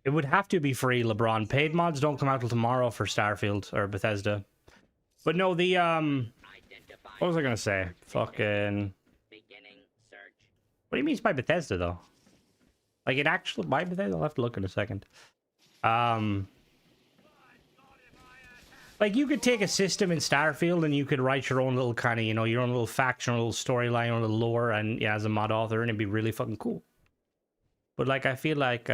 It would have to be free, LeBron. Paid mods don't come out till tomorrow for Starfield or Bethesda. But no, the, what was I gonna say? Fucking... Beginning search. What do you mean by Bethesda, though? Like, it actually... By Bethesda? I'll have to look in a second. Like, you could take a system in Starfield and you could write your own little kind of, you know, your own little faction, your own little storyline, your own little lore, and yeah, as a mod author, and it'd be really fucking cool. But, like, I feel like,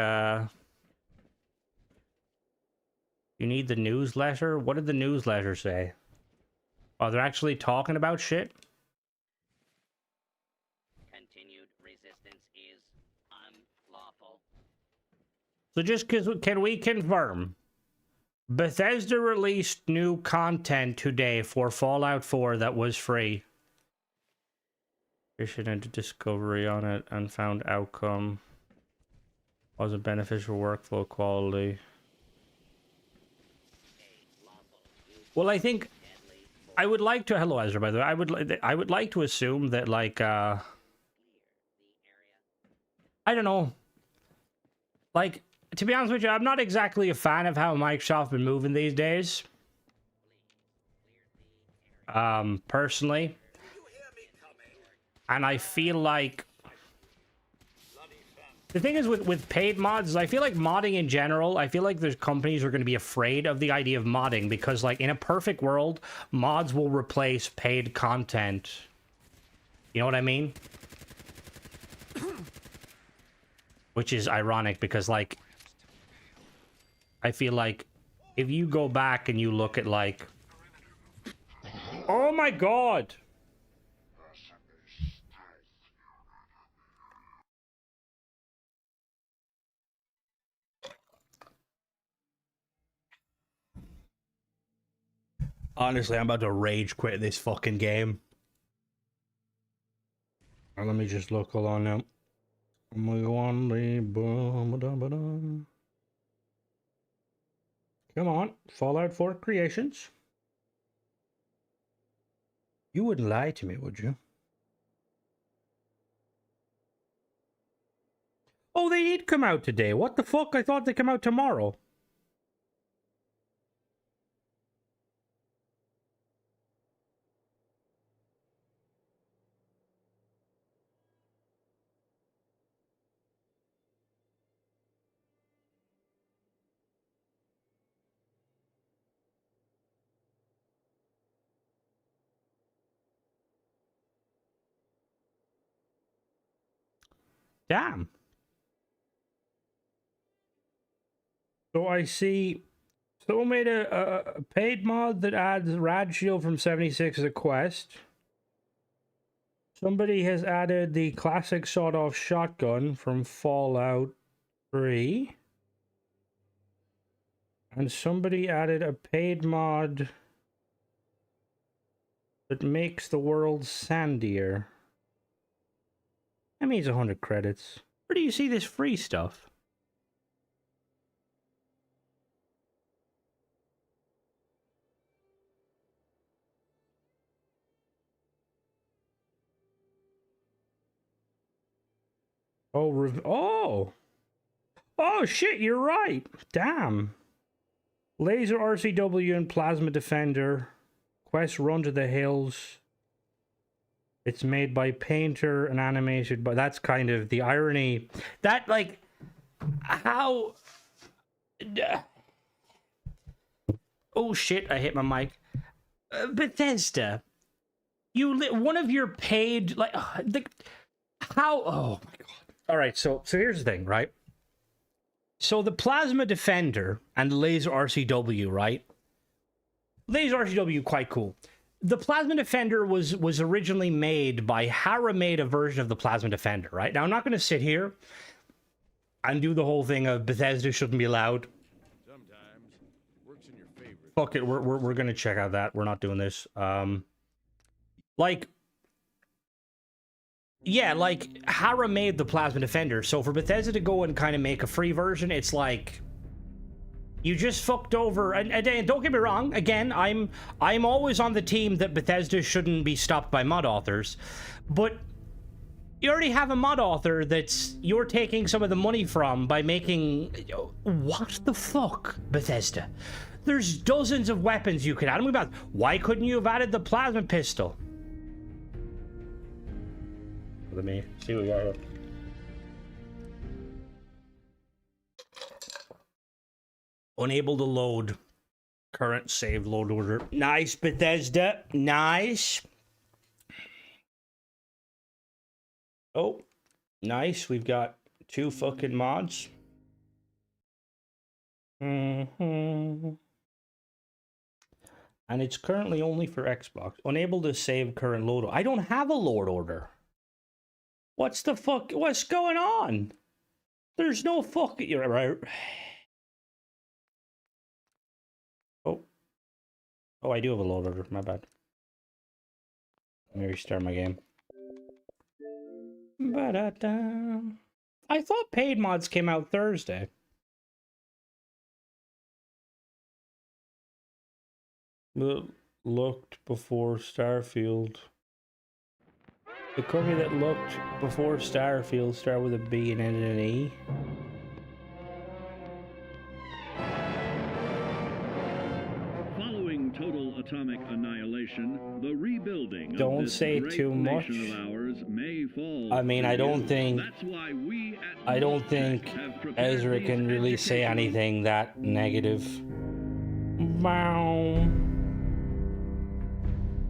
you need the newsletter? What did the newsletter say? Oh, they're actually talking about shit? Continued resistance is unlawful. So just can we confirm? Bethesda released new content today for Fallout 4 that was free. Fishing into discovery on it and found outcome. Wasn't beneficial workflow quality. Well, I think I would like to... Hello, Ezra, by the way. I would like to assume that, like, I don't know. Like, to be honest with you, I'm not exactly a fan of how Microsoft been moving these days. Personally. And I feel like the thing is with paid mods, I feel like modding in general, I feel like there's companies who are going to be afraid of the idea of modding because, like, in a perfect world, mods will replace paid content. You know what I mean? Which is ironic because, like, I feel like if you go back and you look at, like... Oh my god! Honestly, I'm about to rage quit this fucking game. Let me just look. Hold on now. Come on. Fallout 4 Creations. You wouldn't lie to me, would you? Oh, they did come out today. What the fuck? I thought they come out tomorrow. Damn. So I see someone made a paid mod that adds Rad Shield from 76 as a quest. Somebody has added the classic sawed-off shotgun from Fallout 3. And somebody added a paid mod that makes the world sandier. That means 100 credits. Where do you see this free stuff? Oh, oh shit, you're right. Damn. Laser RCW and Plasma Defender. Quest Run to the Hills. It's made by Painter and animated by... That's kind of the irony. That, like... How... Oh shit, I hit my mic. Bethesda. One of your paid... Like... How... Oh my god. Alright, so here's the thing, right? So the Plasma Defender and Laser RCW, right? Laser RCW, quite cool. The Plasma Defender was originally made by... Hara made a version of the Plasma Defender, right? Now, I'm not going to sit here and do the whole thing of Bethesda shouldn't be allowed. Sometimes works in your favor. Fuck it, we're going to check out that. We're not doing this. Like... Yeah, like, Hara made the Plasma Defender, so for Bethesda to go and kind of make a free version, it's like... You just fucked over, and don't get me wrong, again, I'm always on the team that Bethesda shouldn't be stopped by mod authors, but you already have a mod author that's you're taking some of the money from by making... What the fuck, Bethesda? There's dozens of weapons you could add. Why couldn't you have added the plasma pistol? Let me see what we got here. Unable to load. Current save load order. Nice, Bethesda. Nice. Oh, nice. We've got 2 fucking mods. And it's currently only for Xbox. Unable to save current load. I don't have a load order. What's the fuck? What's going on? There's no fucking... You're right. Oh, I do have a load order. My bad. Let me restart my game. Ba-da-da. I thought paid mods came out Thursday. Looked before Starfield. The company that looked before Starfield started with a B and ended in an E. Following total atomic annihilation, the rebuilding Don't of this say great too much. nation of ours may fall. I mean, I don't think That's why we at I don't Tech think have prepared Ezra these can really say educational- anything that negative. Bow.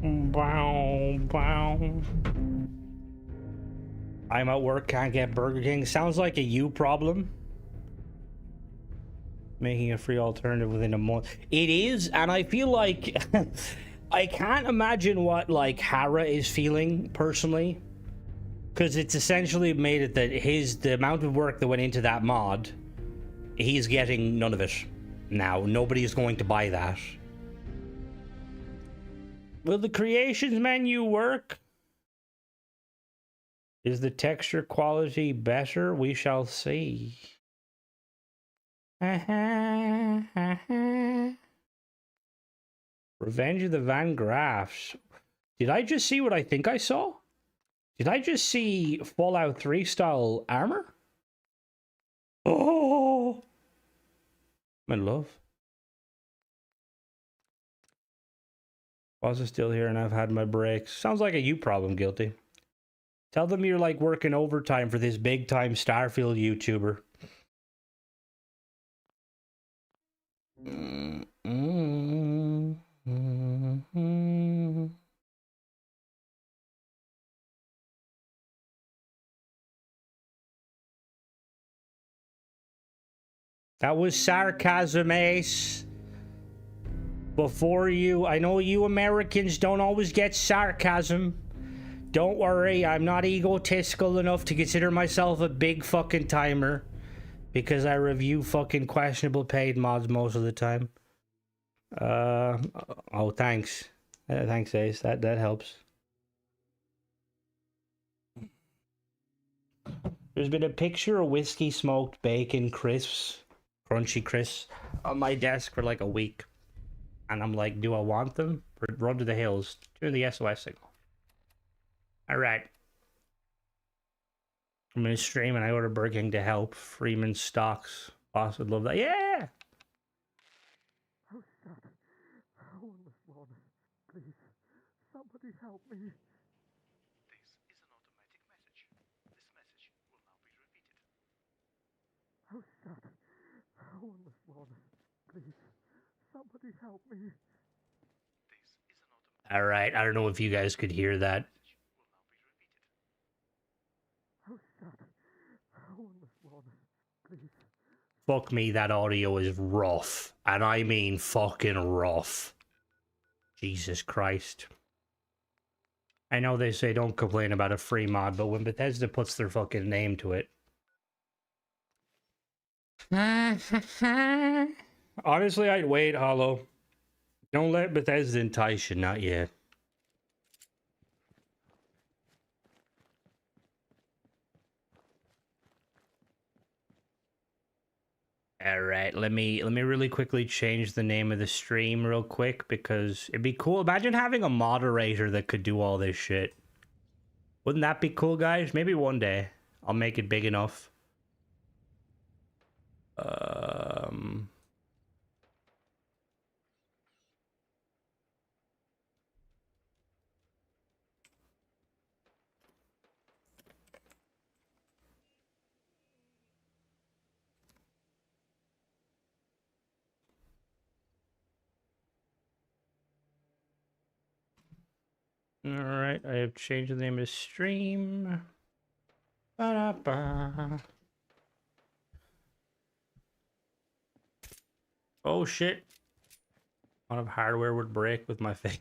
Bow. Bow. I'm at work, can't get Burger King. Sounds like a you problem. Making a free alternative within a month. It is, and I feel like I can't imagine what like Hara is feeling personally. Because it's essentially made it that the amount of work that went into that mod, he's getting none of it now. Nobody's going to buy that. Will the creations menu work? Is the texture quality better? We shall see. Revenge of the Van Graffs. Did I just see what I think I saw? Did I just see Fallout 3 style armor? Oh! I'm in love. Was it still here and I've had my breaks? Sounds like a you problem, Guilty. Tell them you're like working overtime for this big time Starfield YouTuber. That was sarcasm, Ace. Before you, I know you Americans don't always get sarcasm. Don't worry, I'm not egotistical enough to consider myself a big fucking timer. Because I review fucking questionable paid mods most of the time. Oh, thanks. Thanks, Ace. That helps. There's been a picture of whiskey smoked bacon crisps, crunchy crisps, on my desk for like a week. And I'm like, do I want them? Run to the hills. Doing the SOS signal. Alright. I'm gonna stream and I order Burger King to help. Freeman Stocks. Boss would love that. Yeah! Oh, stop. Oh, Miss Lord. Please. Somebody help me. This is an automatic message. This message will now be repeated. Oh, stop. Oh, Miss Lord. Please. Somebody help me. This is an automatic Alright, I don't know if you guys could hear that. Oh, stop. Oh, Miss Lord. Please. Fuck me, that audio is rough. And I mean fucking rough. Jesus Christ. I know they say don't complain about a free mod, but when Bethesda puts their fucking name to it. Honestly, I'd wait, Hollow. Don't let Bethesda entice you, not yet. Alright, let me really quickly change the name of the stream real quick because it'd be cool. Imagine having a moderator that could do all this shit. Wouldn't that be cool, guys? Maybe one day I'll make it big enough. Alright, I have changed the name of the stream. Ba-da-ba. Oh shit. A lot of hardware would break with my face.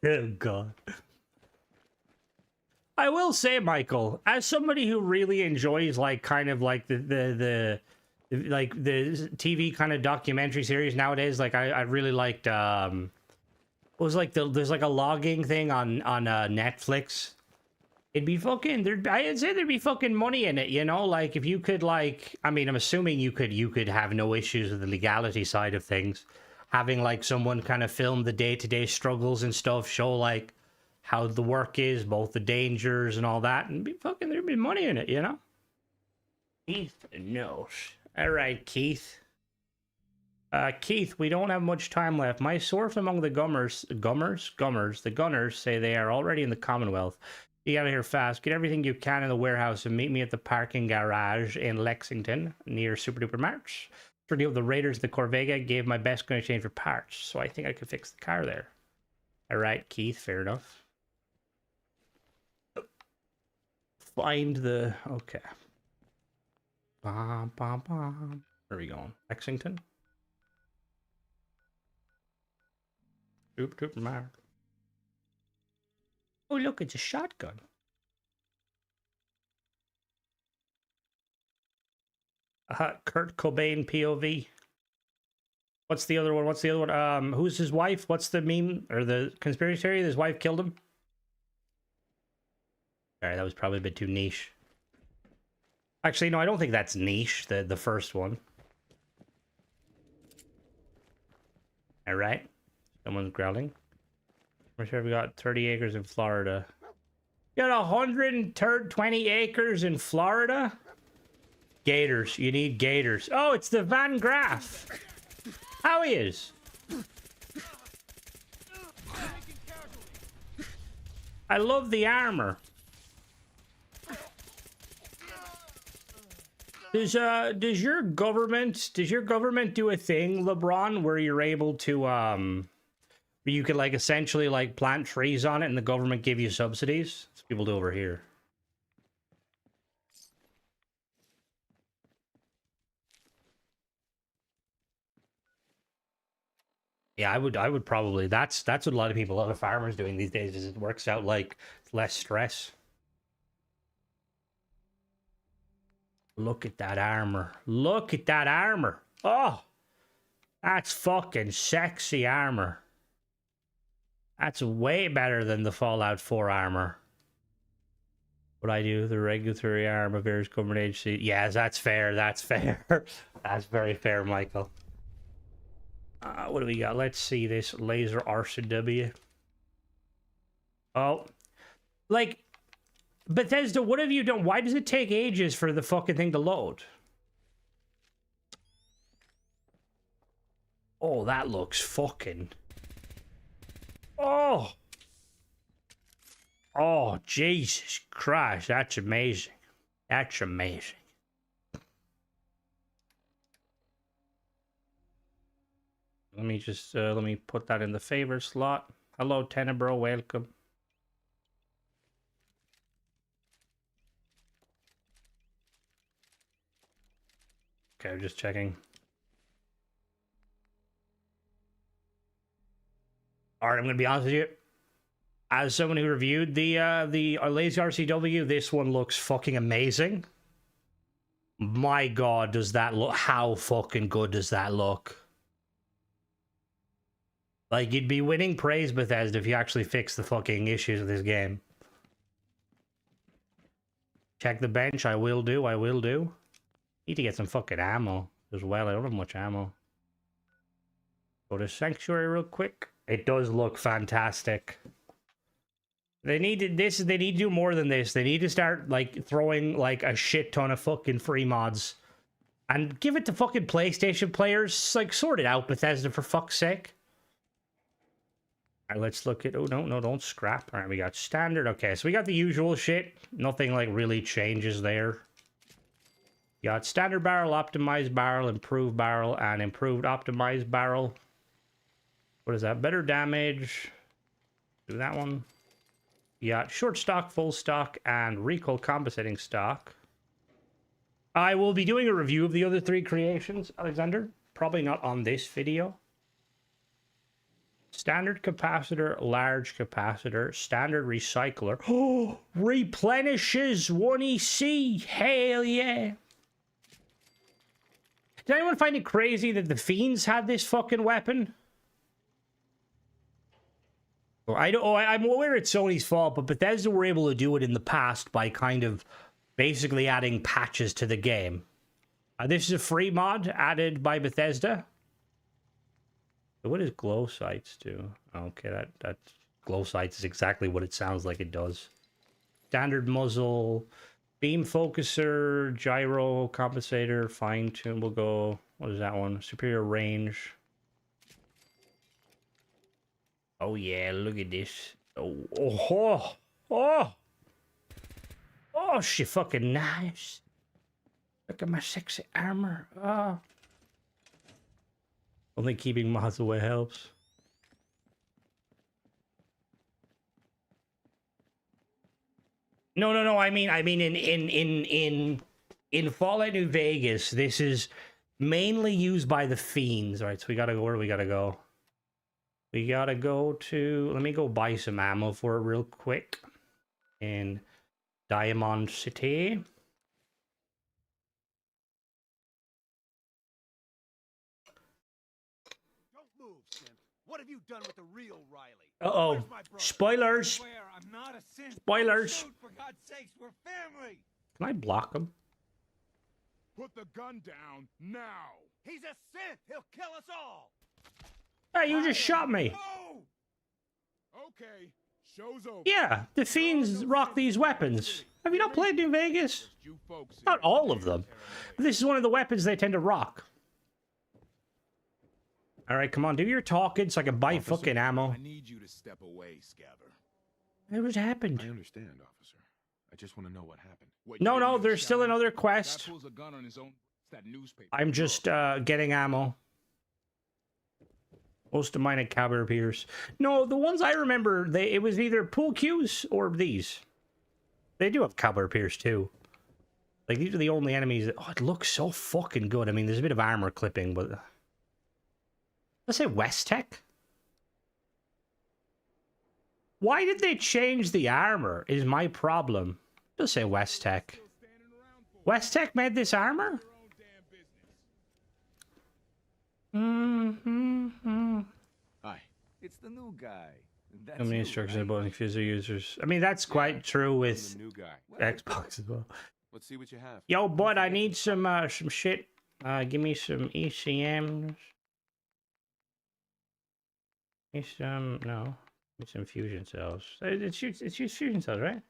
Oh god. I will say, Michael, as somebody who really enjoys like kind of like the TV kind of documentary series nowadays, like I really liked it was like there's like a logging thing on Netflix. It'd be fucking I'd say there'd be fucking money in it, you know? Like if you could like, I mean, I'm assuming you could have no issues with the legality side of things. Having like someone kind of film the day-to-day struggles and stuff, show like how the work is, both the dangers and all that, and there'd be money in it, you know? Keith knows. All right, Keith. Keith, we don't have much time left. My source among the the gunners say they are already in the Commonwealth. You get out of here fast. Get everything you can in the warehouse and meet me at the parking garage in Lexington near Super Duper March. For deal with the Raiders, the Corvega gave my best gun exchange for parts, so I think I could fix the car there. All right, Keith, fair enough. Find the... Okay. Bom, bom, bom. Where are we going? Lexington? Super Duper March. Oh, look, it's a shotgun. Kurt Cobain POV. What's the other one? Who's his wife? What's the meme or the conspiracy theory? His wife killed him? Alright, that was probably a bit too niche. Actually, no, I don't think that's niche, the first one. Alright. Someone's growling. I'm sure we got 30 acres in Florida. You got 120 acres in Florida? Gators. You need gators. Oh, it's the Van Graff. How he is. I love the armor. Does your government do a thing, LeBron, where you're able to where you could like essentially like plant trees on it and the government give you subsidies? That's what people do over here. Yeah, I would probably that's what a lot of farmers doing these days is it works out like less stress. Look at that armor. Look at that armor. Oh, that's fucking sexy armor. That's way better than the Fallout 4 armor. What I do, the regulatory arm of various government agencies. Yes, that's fair. That's fair. That's very fair, Michael. What do we got? Let's see this laser RCW. Oh, like Bethesda, what have you done? Why does it take ages for the fucking thing to load? Oh, that looks fucking... Oh! Oh, Jesus Christ, that's amazing. That's amazing. Let me just, let me put that in the favorite slot. Hello, Tenebro, welcome. Okay, I'm just checking. All right, I'm gonna be honest with you. As someone who reviewed the Lazy RCW, this one looks fucking amazing. My God, does that look? How fucking good does that look? Like, you'd be winning praise, Bethesda, if you actually fix the fucking issues of this game. Check the bench. I will do. I will do. Need to get some fucking ammo as well. I don't have much ammo. Go to Sanctuary real quick. It does look fantastic. They need to, they need to do more than this. They need to start, like, throwing, like, a shit ton of fucking free mods. And give it to fucking PlayStation players. Like, sort it out, Bethesda, for fuck's sake. Alright, let's look at... Oh, no, don't scrap. Alright, we got standard. Okay, so we got the usual shit. Nothing, like, really changes there. You got standard barrel, optimized barrel, improved barrel, and improved optimized barrel. What is that? Better damage. Do that one. You got short stock, full stock, and recoil compensating stock. I will be doing a review of the other three creations, Alexander. Probably not on this video. Standard capacitor, large capacitor, standard recycler. Oh, replenishes 1 EC. Hell yeah. Did anyone find it crazy that the Fiends had this fucking weapon? I'm aware it's Sony's fault, but Bethesda were able to do it in the past by kind of basically adding patches to the game. This is a free mod added by Bethesda. What does glow sights do? Okay, that glow sights is exactly what it sounds like it does. Standard muzzle, beam focuser, gyro compensator, fine tune. We'll go. What is that one? Superior range. Oh yeah, look at this. Oh, she fucking nice. Look at my sexy armor. Oh. Only keeping mods away helps. No. I mean, in Fallout New Vegas, this is mainly used by the fiends. All right, so we gotta go. Where do we gotta go? We gotta go to. Let me go buy some ammo for it real quick. In Diamond City. Don't move, Simp. What have you done with the real Riley? Uh-oh. Where's my brother? Spoilers. I swear I'm not a simp. Spoilers. Shoot, for God's sakes, we're family. Can I block him? Put the gun down now. He's a synth. He'll kill us all. Hey, you just shot me. Oh! Okay, show's over. Yeah, the fiends rock these weapons. Have you not played New Vegas? Not all of them. But this is one of the weapons they tend to rock. All right, come on, do your talking so I can buy fucking ammo. I need you to step away, Scabber. What happened? I understand, officer. I just want to know what happened. No, there's still another quest. Guy pulls a gun on his own. It's that newspaper. I'm just getting ammo. Most of mine had Caber Pierce. No, the ones I remember, it was either pool cues or these. They do have Caber Pierce too. Like, these are the only enemies that... Oh, it looks so fucking good. I mean, there's a bit of armor clipping, but... Let's say West Tech. Why did they change the armor is my problem. Let's say West Tech. West Tech made this armor? Hi. It's the new guy. How many instructions about user users? I mean, that's quite true with new guy. Xbox as well. Let's see what you have. Yo, bud, I need some shit. Give me some ECMs. Give me some, no. Give me some fusion cells. It shoots fusion cells, right?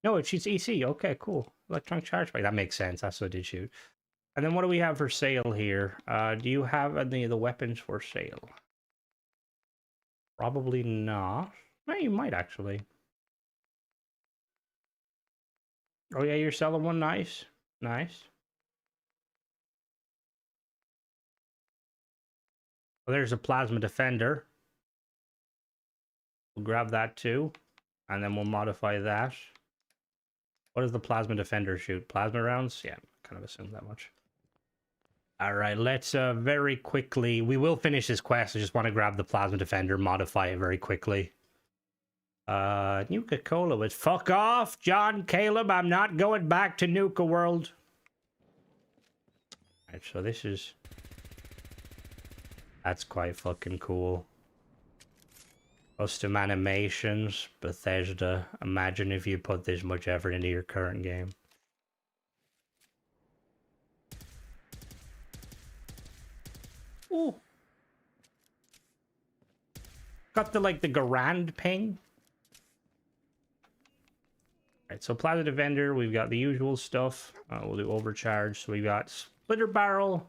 No, it shoots EC. Okay, cool. Electronic charge pack. That makes sense. That's what it did shoot. And then what do we have for sale here? Do you have any of the weapons for sale? Probably not. No, you might actually. Oh yeah, you're selling one. Nice. Nice. Well, there's a plasma defender. We'll grab that too. And then we'll modify that. What does the plasma defender shoot? Plasma rounds? Yeah, kind of assumed that much. All right, let's very quickly... We will finish this quest. I just want to grab the plasma defender, modify it very quickly. Nuka-Cola was... Fuck off, John Caleb. I'm not going back to Nuka World. All right, so this is... That's quite fucking cool. Custom animations, Bethesda. Imagine if you put this much effort into your current game. Ooh. Got the Garand ping. Alright, so Plasma Defender, we've got the usual stuff. We'll do overcharge. So we've got splitter barrel,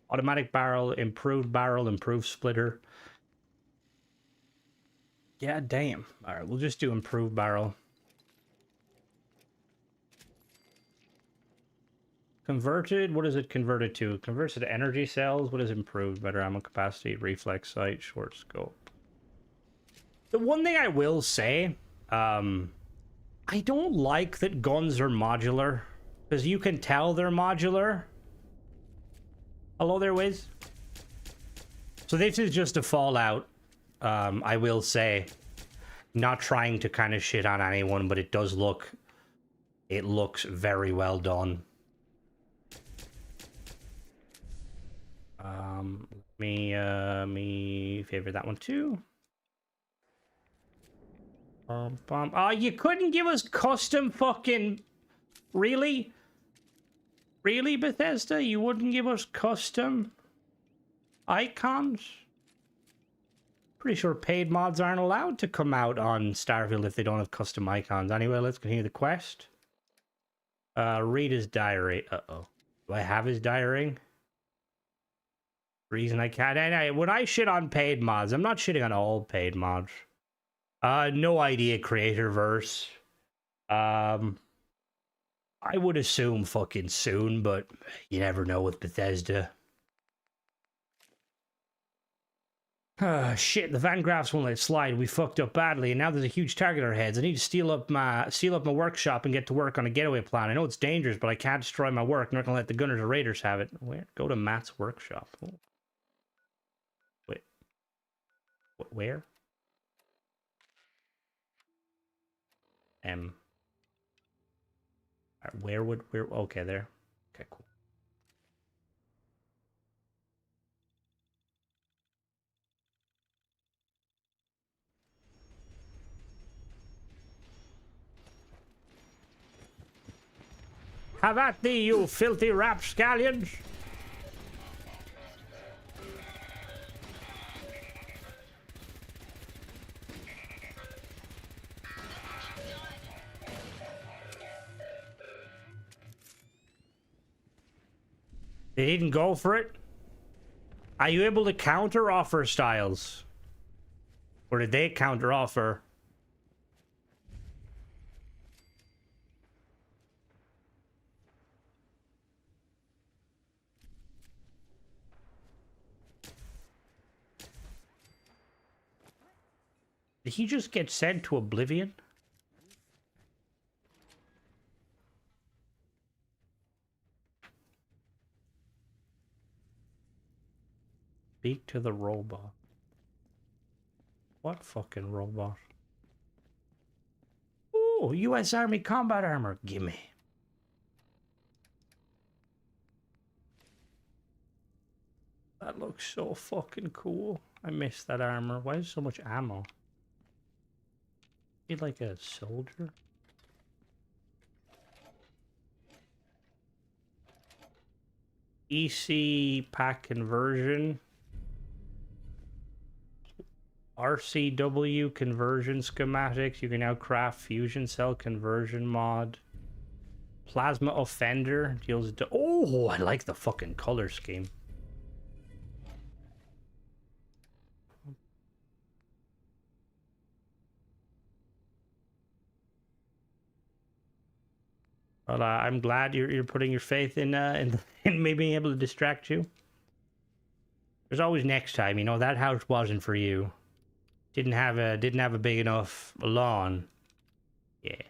automatic barrel, improved splitter. Yeah, damn. Alright, we'll just do improved barrel. Converted, what is it converted to? It converts to energy cells. What is improved? Better ammo capacity, reflex sight, short scope. The one thing I will say, I don't like that guns are modular. Because you can tell they're modular. Hello there, Wiz. So this is just a Fallout. I will say, not trying to kind of shit on anyone, but it does look... It looks very well done. Me favorite that one too. You couldn't give us custom fucking... Really? Really, Bethesda? You wouldn't give us custom icons? Pretty sure paid mods aren't allowed to come out on Starfield if they don't have custom icons. Anyway, let's continue the quest. Read his diary. Uh-oh. Do I have his diary? Reason I can't. And when I shit on paid mods, I'm not shitting on all paid mods. No idea, Creatorverse. I would assume fucking soon, but you never know with Bethesda. Shit, the Van Graffs won't let it slide. We fucked up badly, and now there's a huge target on our heads. I need to seal up my workshop and get to work on a getaway plan. I know it's dangerous, but I can't destroy my work. I'm not gonna let the Gunners or Raiders have it. Where? Go to Matt's workshop. Oh. Wait. Where? Where? Okay, there. Okay, cool. Have at thee, you filthy rapscallions! They didn't go for it? Are you able to counter offer, Styles? Or did they counter offer? Did he just get sent to oblivion? Speak to the robot. What fucking robot? Ooh, U.S. Army combat armor. Gimme. That looks so fucking cool. I miss that armor. Why is so much ammo? Be like a soldier? EC pack conversion. RCW conversion schematics. You can now craft fusion cell conversion mod. Plasma offender deals. Oh, I like the fucking color scheme. Well, I'm glad you're putting your faith in me being able to distract you. There's always next time, you know. That house wasn't for you. Didn't have a big enough lawn. Yeah.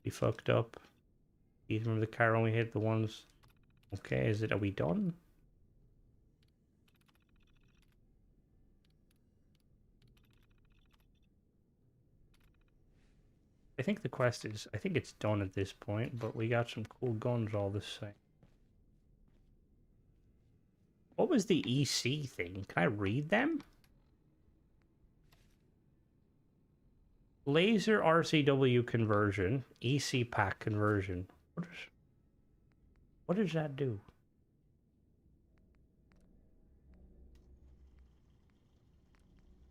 We fucked up. You remember the car when we hit the ones? Okay, are we done? I think the quest is, I think it's done at this point, but we got some cool guns all the same. What was the EC thing? Can I read them? Laser RCW conversion, EC pack conversion. What does that do?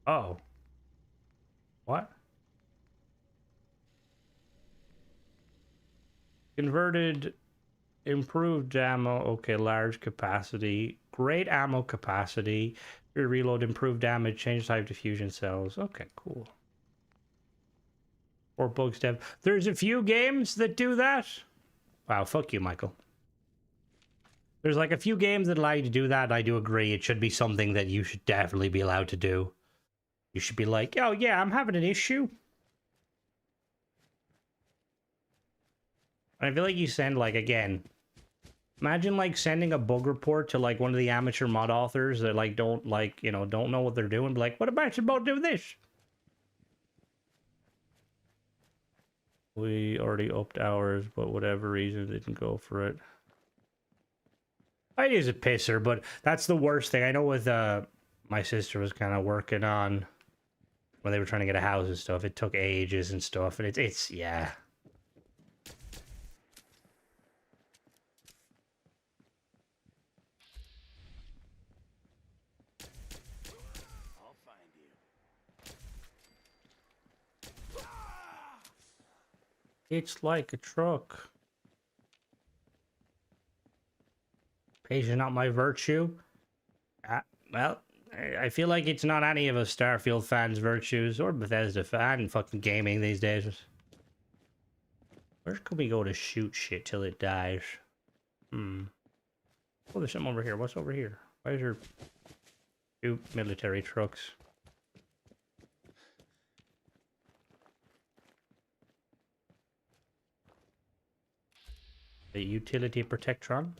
Oh. What? Converted, improved ammo. Okay, large capacity. Great ammo capacity. Reload, improved damage, change type to fusion cells. Okay, cool. Or bug step. There's a few games that do that. Wow, fuck you, Michael. There's like a few games that allow you to do that. I do agree. It should be something that you should definitely be allowed to do. You should be like, oh yeah, I'm having an issue. I feel like you send, like, again, imagine, like, sending a bug report to, like, one of the amateur mod authors that, like, don't, like, you know, don't know what they're doing. Be like, what about you about do this? We already upped ours, but whatever reason, didn't go for it. It is a pisser, but that's the worst thing. I know with, my sister was kind of working on, when they were trying to get a house and stuff, it took ages and stuff, and it's yeah. I'll find It's like a truck. Patience is not my virtue. Well, I feel like it's not any of us Starfield fans' virtues or Bethesda fan fucking gaming these days. Where can we go to shoot shit till it dies? Oh, there's something over here. What's over here? Why is there 2 military trucks? The utility protectron?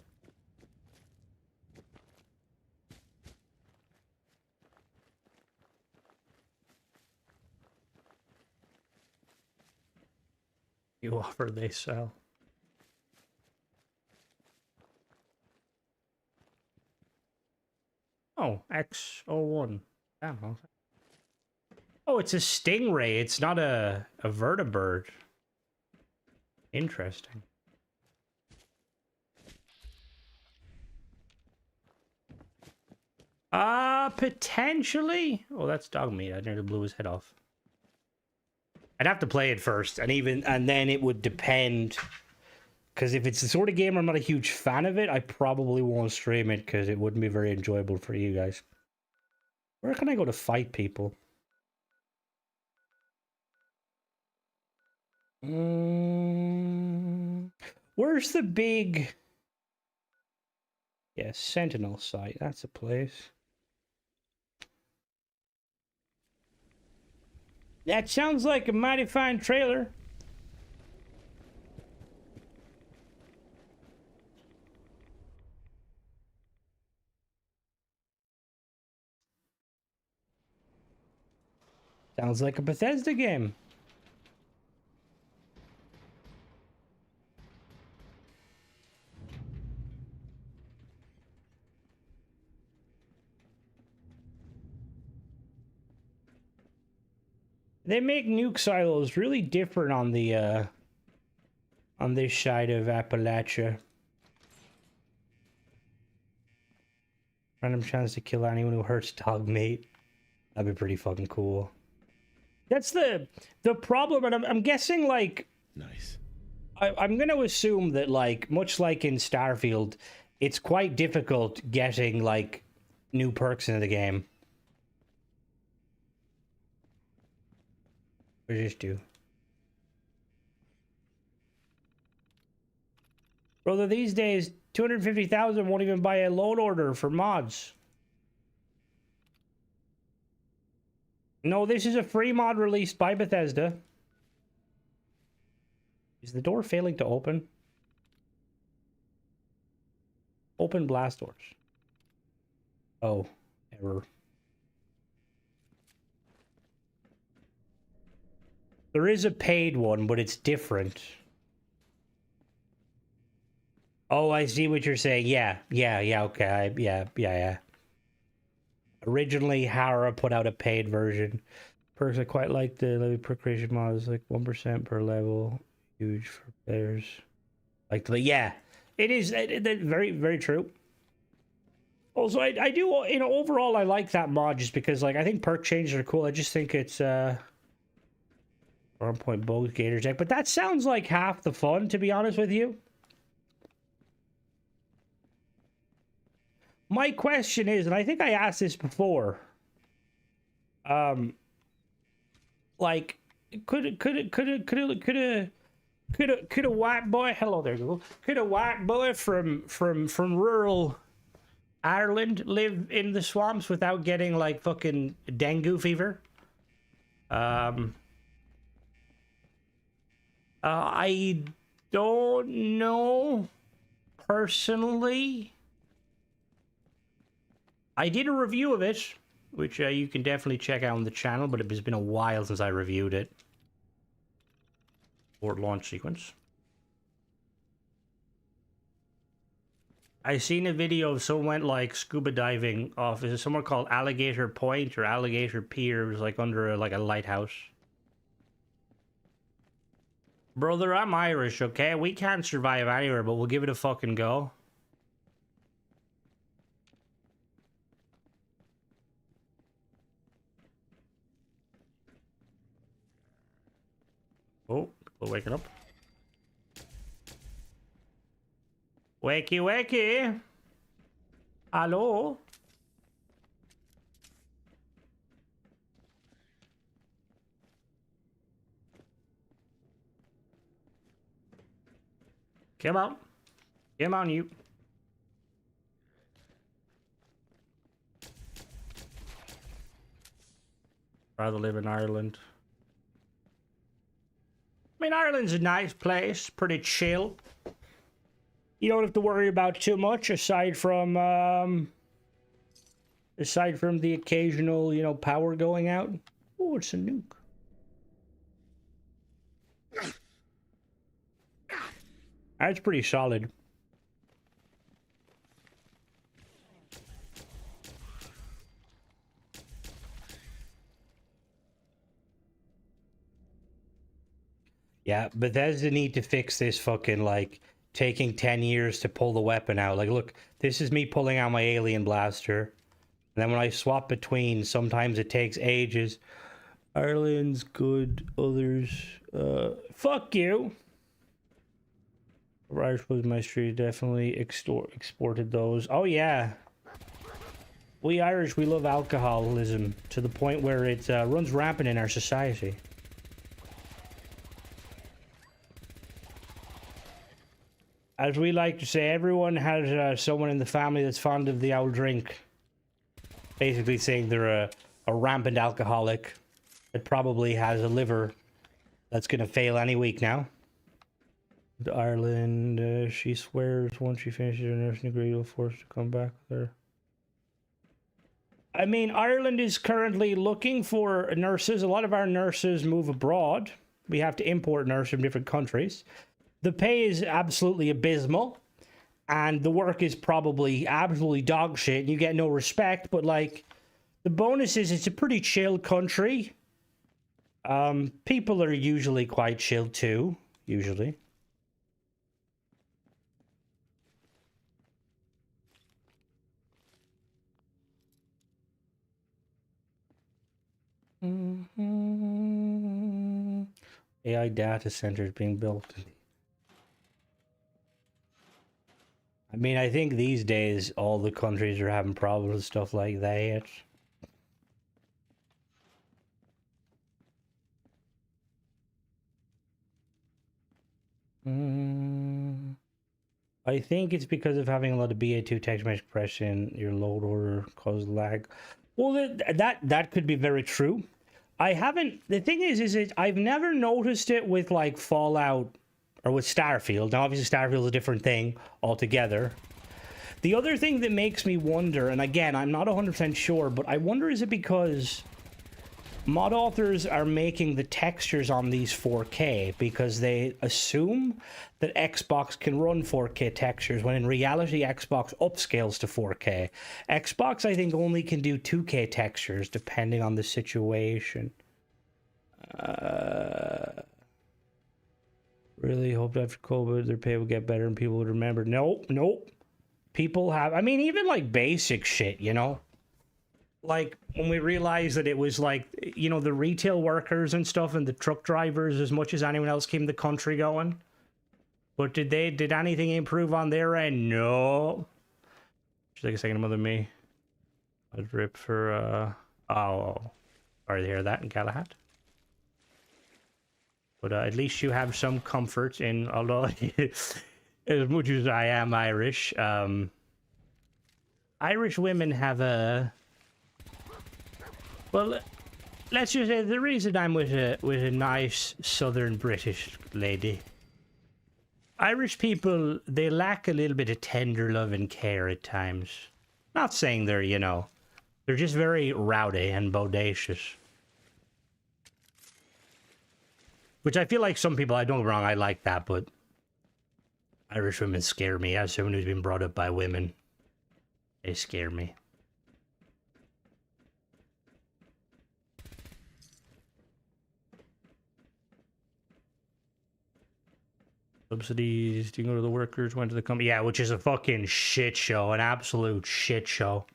You offer, they sell. Oh, X01. Damn. Oh, it's a stingray. It's not a vertibird. Interesting. Potentially. Oh, that's dog meat. I nearly blew his head off. I'd have to play it first, and then it would depend. Because if it's the sort of game I'm not a huge fan of it, I probably won't stream it because it wouldn't be very enjoyable for you guys. Where can I go to fight people? Where's the big... Yeah, Sentinel site. That's a place. That sounds like a mighty fine trailer. Sounds like a Bethesda game. They make nuke silos really different on the on this side of Appalachia. Random chance to kill anyone who hurts dog mate. That'd be pretty fucking cool. That's the problem, and I'm guessing, like... Nice. I'm gonna assume that, like, much like in Starfield, it's quite difficult getting, like, new perks into the game. What does this do? Brother, these days, 250,000 won't even buy a load order for mods. No, this is a free mod released by Bethesda. Is the door failing to open? Open blast doors. Oh, error. There is a paid one, but it's different. Oh, I see what you're saying. Yeah, okay. Yeah. Originally, Hara put out a paid version. Perks I quite like the level per creation mod is like 1% per level. Huge for players. Like the it is very, very true. Also, I do, you know, overall I like that mod just because, like, I think perk changes are cool. I just think it's 1 point bows gator deck, but that sounds like half the fun, to be honest with you. My question is, and I think I asked this before, like, could a white boy, hello there Google, could a white boy from rural Ireland live in the swamps without getting, like, fucking dengue fever? I don't know personally. I did a review of it, which you can definitely check out on the channel, but it has been a while since I reviewed it. Or launch sequence. I seen a video of someone went, like, scuba diving off, is it somewhere called Alligator Point or Alligator Pier? It was, like, under a lighthouse. Brother, I'm Irish, okay? We can't survive anywhere, but we'll give it a fucking go. Oh, people waking up. Wakey, wakey. Hello? Come on. Come on, you. Rather live in Ireland. I mean, Ireland's a nice place, pretty chill. You don't have to worry about too much aside from the occasional, you know, power going out. Oh, it's a nuke. That's pretty solid. Yeah, Bethesda need to fix this fucking, like, taking 10 years to pull the weapon out. Like, look, this is me pulling out my alien blaster. And then when I swap between, sometimes it takes ages. Ireland's good, others, fuck you. Irish was my street, definitely exported those. Oh yeah. We Irish, we love alcoholism to the point where it runs rampant in our society. As we like to say, everyone has someone in the family that's fond of the old drink. Basically saying they're a rampant alcoholic that probably has a liver that's going to fail any week now. Ireland, she swears once she finishes her nursing degree, you'll force to come back with her. I mean, Ireland is currently looking for nurses. A lot of our nurses move abroad. We have to import nurses from different countries. The pay is absolutely abysmal, and the work is probably absolutely dog shit. You get no respect, but like, the bonus is it's a pretty chill country. People are usually quite chill too, usually. AI data centers being built. I mean, I think these days all the countries are having problems with stuff like that. I think it's because of having a lot of BA2 text message compression, your load order caused lag. Well, that could be very true. I haven't. The thing is I've never noticed it with like Fallout or with Starfield. Now, obviously, Starfield's a different thing altogether. The other thing that makes me wonder, and again, I'm not 100% sure, but I wonder, is it because mod authors are making the textures on these 4K because they assume that Xbox can run 4K textures, when in reality, Xbox upscales to 4K. Xbox, I think, only can do 2K textures depending on the situation. Really hoped after COVID their pay would get better and people would remember. Nope. People have, I mean, even like basic shit, you know? Like, when we realized that it was like, you know, the retail workers and stuff and the truck drivers as much as anyone else keeping the country going. But did anything improve on their end? No. Just like a second mother me. I'd rip for, oh. Sorry to hear that in Galahad. But at least you have some comfort in, although as much as I am Irish, Irish women have a... Well, let's just say the reason I'm with a nice southern British lady. Irish people, they lack a little bit of tender love and care at times. Not saying they're, you know, they're just very rowdy and bodacious. Which I feel like some people, I don't get me wrong, I like that, but Irish women scare me. As someone who's been brought up by women, they scare me. Subsidies, you can go to the workers, went to the company. Yeah, which is a fucking shit show, an absolute shit show.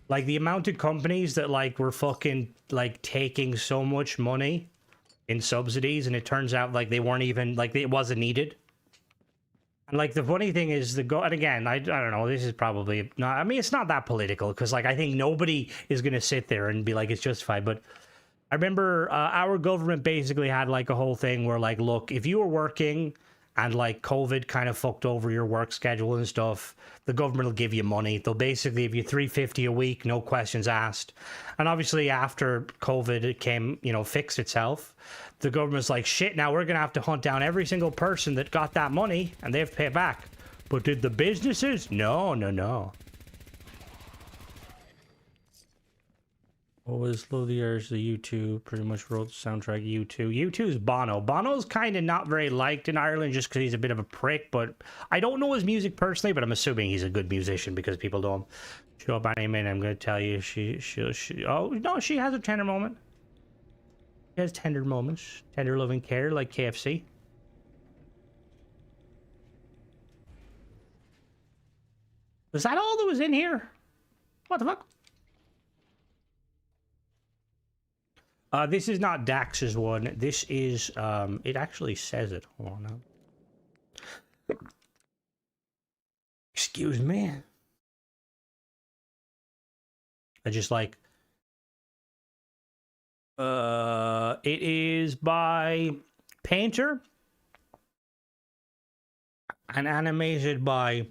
Like, the amount of companies that, like, were fucking, like, taking so much money in subsidies, and it turns out, like, they weren't even, like, it wasn't needed. And like the funny thing is and again, I don't know, this is probably not, I mean, it's not that political because like I think nobody is going to sit there and be like it's justified, but I remember our government basically had like a whole thing where like, look, if you were working and like COVID kind of fucked over your work schedule and stuff, the government will give you money. They'll basically give you $350 a week, no questions asked. And obviously after COVID it came, you know, fixed itself, the government's like, shit, now we're gonna have to hunt down every single person that got that money and they have to pay it back. But did the businesses? No. What was Low the Years? The U2 pretty much wrote the soundtrack. U2's Bono. Bono's kind of not very liked in Ireland just because he's a bit of a prick, but I don't know his music personally, but I'm assuming he's a good musician because people know him. Show up any minute, I'm going to tell you she oh no, she has a tender moment. She has tender moments. Tender loving care like KFC. Was that all that was in here? What the fuck? This is not Dax's one. This is, it actually says it. Hold on now. Excuse me. I just like, it is by Painter and animated by,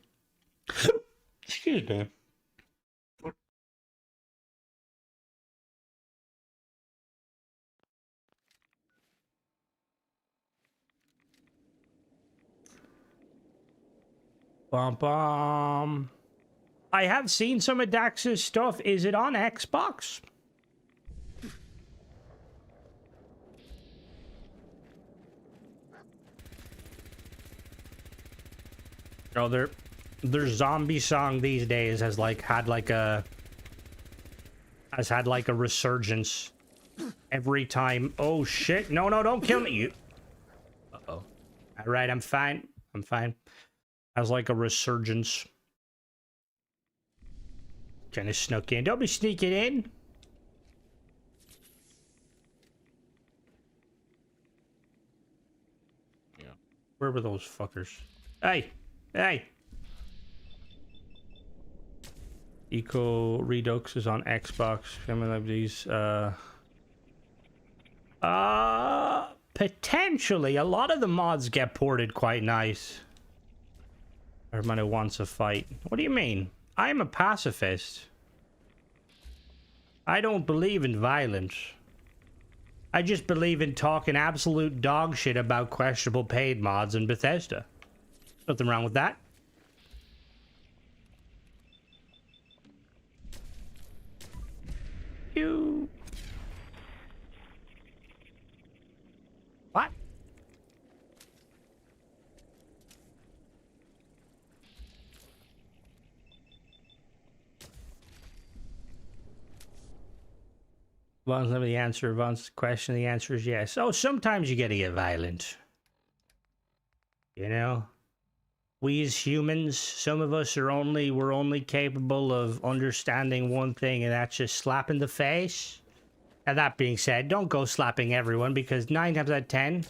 excuse me. Bum bum. I have seen some of Dax's stuff. Is it on Xbox? Oh, their zombie song these days has had like a resurgence every time. Oh shit! No, don't kill me, you. Uh-oh. All right, I'm fine. Has like a resurgence. Kind of snuck in. Don't be sneaking in. Yeah. Where were those fuckers? Hey. Eco Redux is on Xbox. Some of these. Potentially. A lot of the mods get ported quite nice. Everybody wants a fight. What do you mean? I'm a pacifist. I don't believe in violence. I just believe in talking absolute dog shit about questionable paid mods in Bethesda. Nothing wrong with that. You. What? Vaughn's never the answer. Vaughn's question. The answer is yes. Oh, sometimes you gotta get violent. You know? We as humans, some of us we're only capable of understanding one thing, and that's just slapping the face. And that being said, don't go slapping everyone, because 9 times out of 10,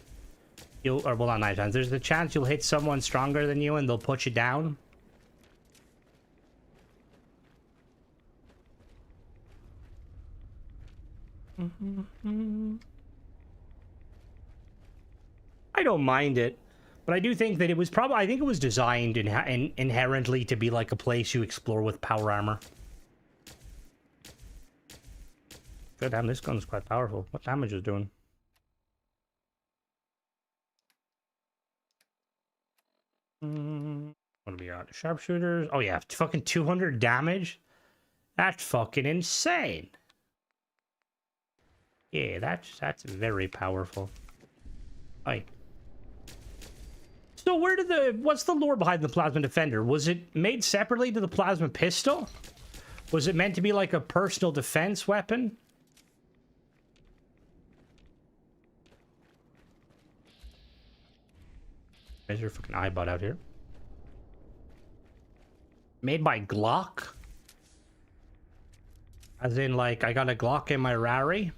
well, not 9 times, there's the chance you'll hit someone stronger than you and they'll put you down. I don't mind it. But I do think that it was I think it was designed inherently to be like a place you explore with power armor. God damn, this gun's quite powerful. What damage is it doing? What do we got? Sharpshooters. Oh yeah, fucking 200 damage? That's fucking insane. Yeah, that's very powerful. Aye. So what's the lore behind the Plasma Defender? Was it made separately to the Plasma Pistol? Was it meant to be like a personal defense weapon? There's your fucking iBot out here. Made by Glock? As in, like, I got a Glock in my Rari?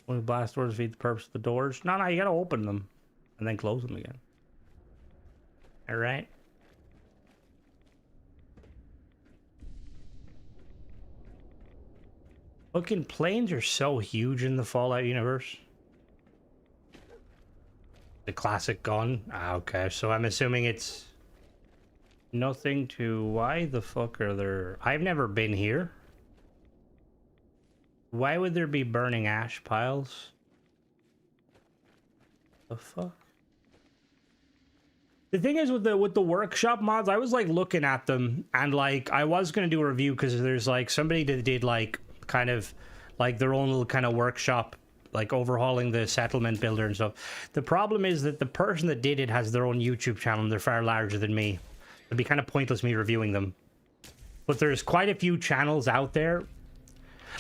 Only blast doors defeat the purpose of the doors. No, you gotta open them and then close them again. All right. Fucking planes are so huge in the Fallout universe. The classic gun. Ah, okay, so I'm assuming it's nothing to... Why the fuck are there... I've never been here. Why would there be burning ash piles? The fuck? The thing is with the workshop mods, I was like looking at them and like I was gonna do a review because there's like somebody that did like kind of like their own little kind of workshop, like overhauling the settlement builder and stuff. The problem is that the person that did it has their own YouTube channel and they're far larger than me. It'd be kind of pointless me reviewing them. But there's quite a few channels out there.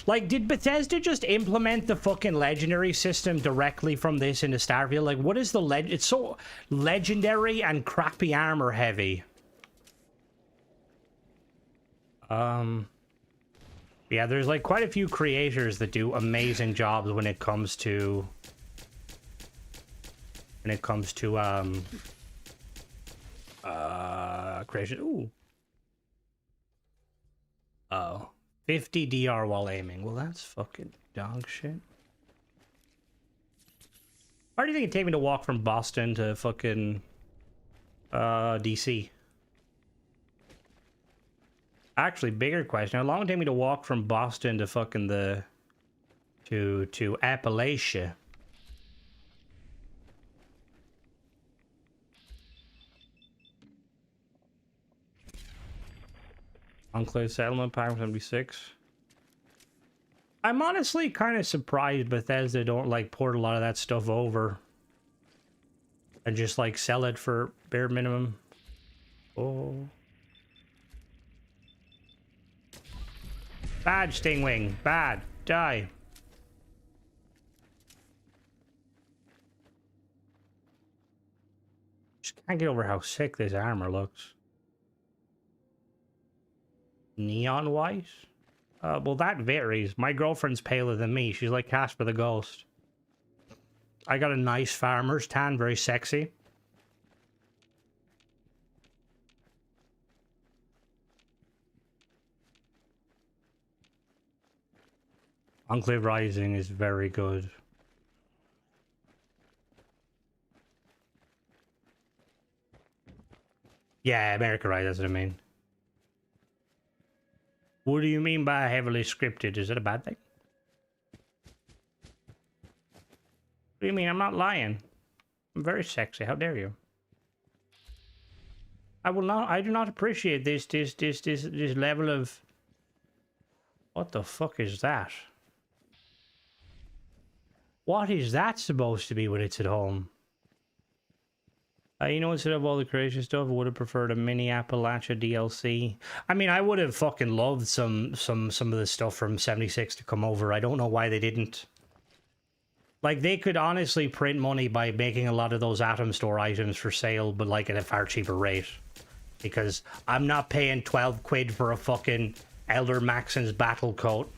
Like, did Bethesda just implement the fucking legendary system directly from this into Starfield? Like, what is the it's so legendary and crappy armor heavy. Yeah, there's like quite a few creators that do amazing jobs when it comes to creation. Ooh. Oh. 50 DR while aiming. Well, that's fucking dog shit. How do you think it'd take me to walk from Boston to fucking DC? Actually, bigger question. How long would it take me to walk from Boston to fucking to Appalachia? Enclave Settlement, Pack 76. I'm honestly kind of surprised Bethesda don't like port a lot of that stuff over and just like sell it for bare minimum. Oh. Bad, Stingwing. Bad. Die. Just can't get over how sick this armor looks. Neon white? Well, that varies. My girlfriend's paler than me. She's like Casper the Ghost. I got a nice farmer's tan, very sexy. Enclave Rising is very good. Yeah, America Rise, that's what I mean. What do you mean by heavily scripted? Is it a bad thing? What do you mean? I'm not lying. I'm very sexy. How dare you? I do not appreciate this level of... What the fuck is that? What is that supposed to be when it's at home? You know, instead of all the creation stuff, I would have preferred a mini Appalachia DLC. I mean, I would have fucking loved some of the stuff from 76 to come over. I don't know why they didn't. Like, they could honestly print money by making a lot of those Atom Store items for sale, but like at a far cheaper rate. Because I'm not paying 12 quid for a fucking Elder Maxon's battle coat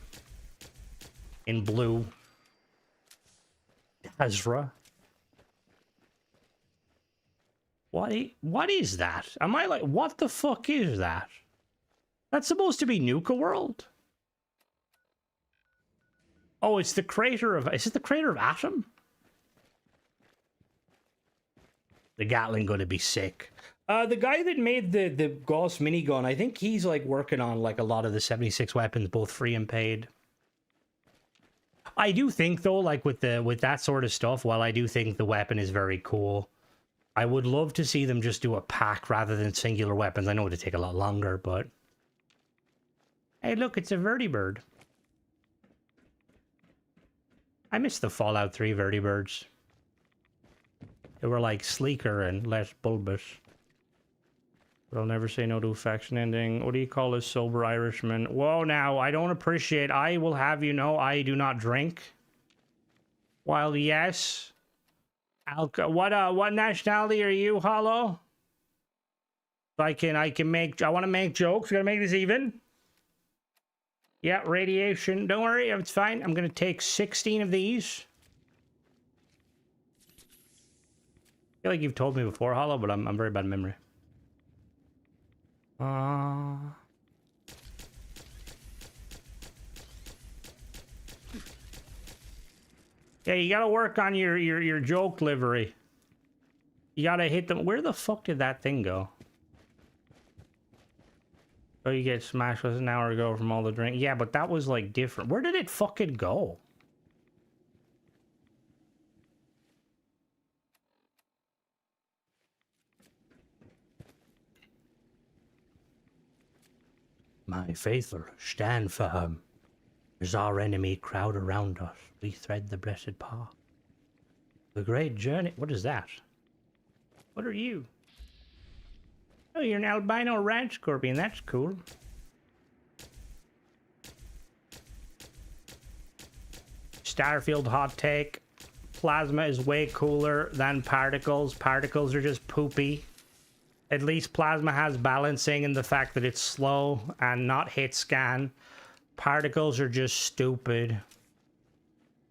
in blue. Ezra. What is that? Am I like, what the fuck is that? That's supposed to be Nuka World? Oh, it's the creator of... Is it the creator of Atom? The Gatling gonna be sick. The guy that made the Gauss minigun, I think he's like working on like a lot of the 76 weapons, both free and paid. I do think though, like with that sort of stuff, while I do think the weapon is very cool, I would love to see them just do a pack rather than singular weapons. I know it would take a lot longer, but... Hey, look, it's a Vertibird. I miss the Fallout 3 Vertibirds. They were like sleeker and less bulbous. But I'll never say no to a faction ending. What do you call a sober Irishman? Whoa, now, I don't appreciate... I will have you know I do not drink. While yes... What nationality are you, Hollow? I want to make jokes. We gotta make this even. Yeah, radiation. Don't worry, it's fine. I'm gonna take 16 of these. feel like you've told me before, Hollow, but I'm very bad memory. Yeah, you gotta work on your joke livery. You gotta hit them. Where the fuck did that thing go? Oh, you get smashed with an hour ago from all the drink. Yeah, but that was like different. Where did it fucking go? My faithful, stand firm. As our enemy crowd around us, we thread the blessed path. The great journey. What is that? What are you? Oh, you're an albino rat scorpion. That's cool. Starfield hot take. Plasma is way cooler than particles. Particles are just poopy. At least plasma has balancing in the fact that it's slow and not hit scan. Particles are just stupid.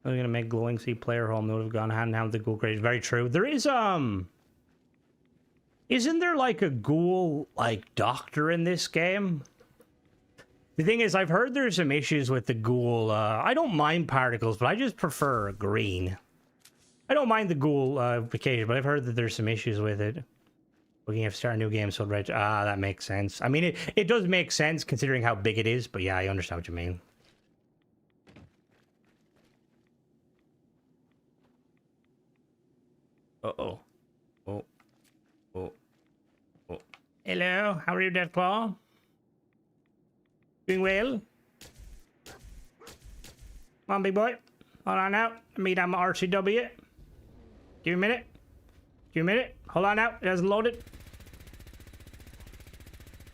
I'm gonna make glowing sea player home. That would have gone hand in hand with the ghoul craze. Very true. There is isn't there like a ghoul like doctor in this game? The thing is, I've heard there's some issues with the ghoul. I don't mind particles, but I just prefer green. I don't mind the ghoul occasion, but I've heard that there's some issues with it. Looking at start a new game, so right. Ah, that makes sense. I mean, it does make sense considering how big it is, but yeah, I understand what you mean. Uh-oh. Oh. Oh. Oh. Hello, how are you, Deathclaw? Doing well? Come on, big boy. Hold on now. Meet I'm RCW. Give me a minute. Give me a minute. Hold on now. It hasn't loaded.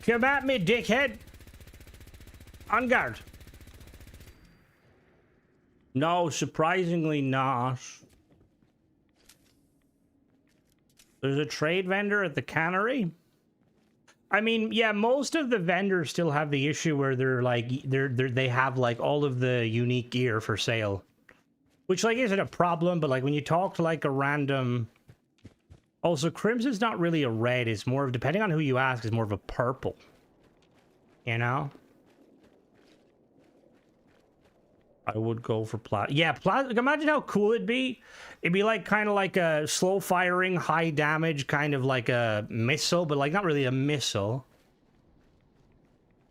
Come at me, dickhead. On guard. No, surprisingly not. There's a trade vendor at the cannery. I mean, yeah, most of the vendors still have the issue where they're like they have like all of the unique gear for sale, which like isn't a problem. But like when you talk to like a random, also Crimson's not really a red. It's more of, depending on who you ask, is more of a purple. You know. I would go for plasma. Yeah, plasma. Imagine how cool it'd be. It'd be like kind of like a slow firing, high damage, kind of like a missile, but like not really a missile.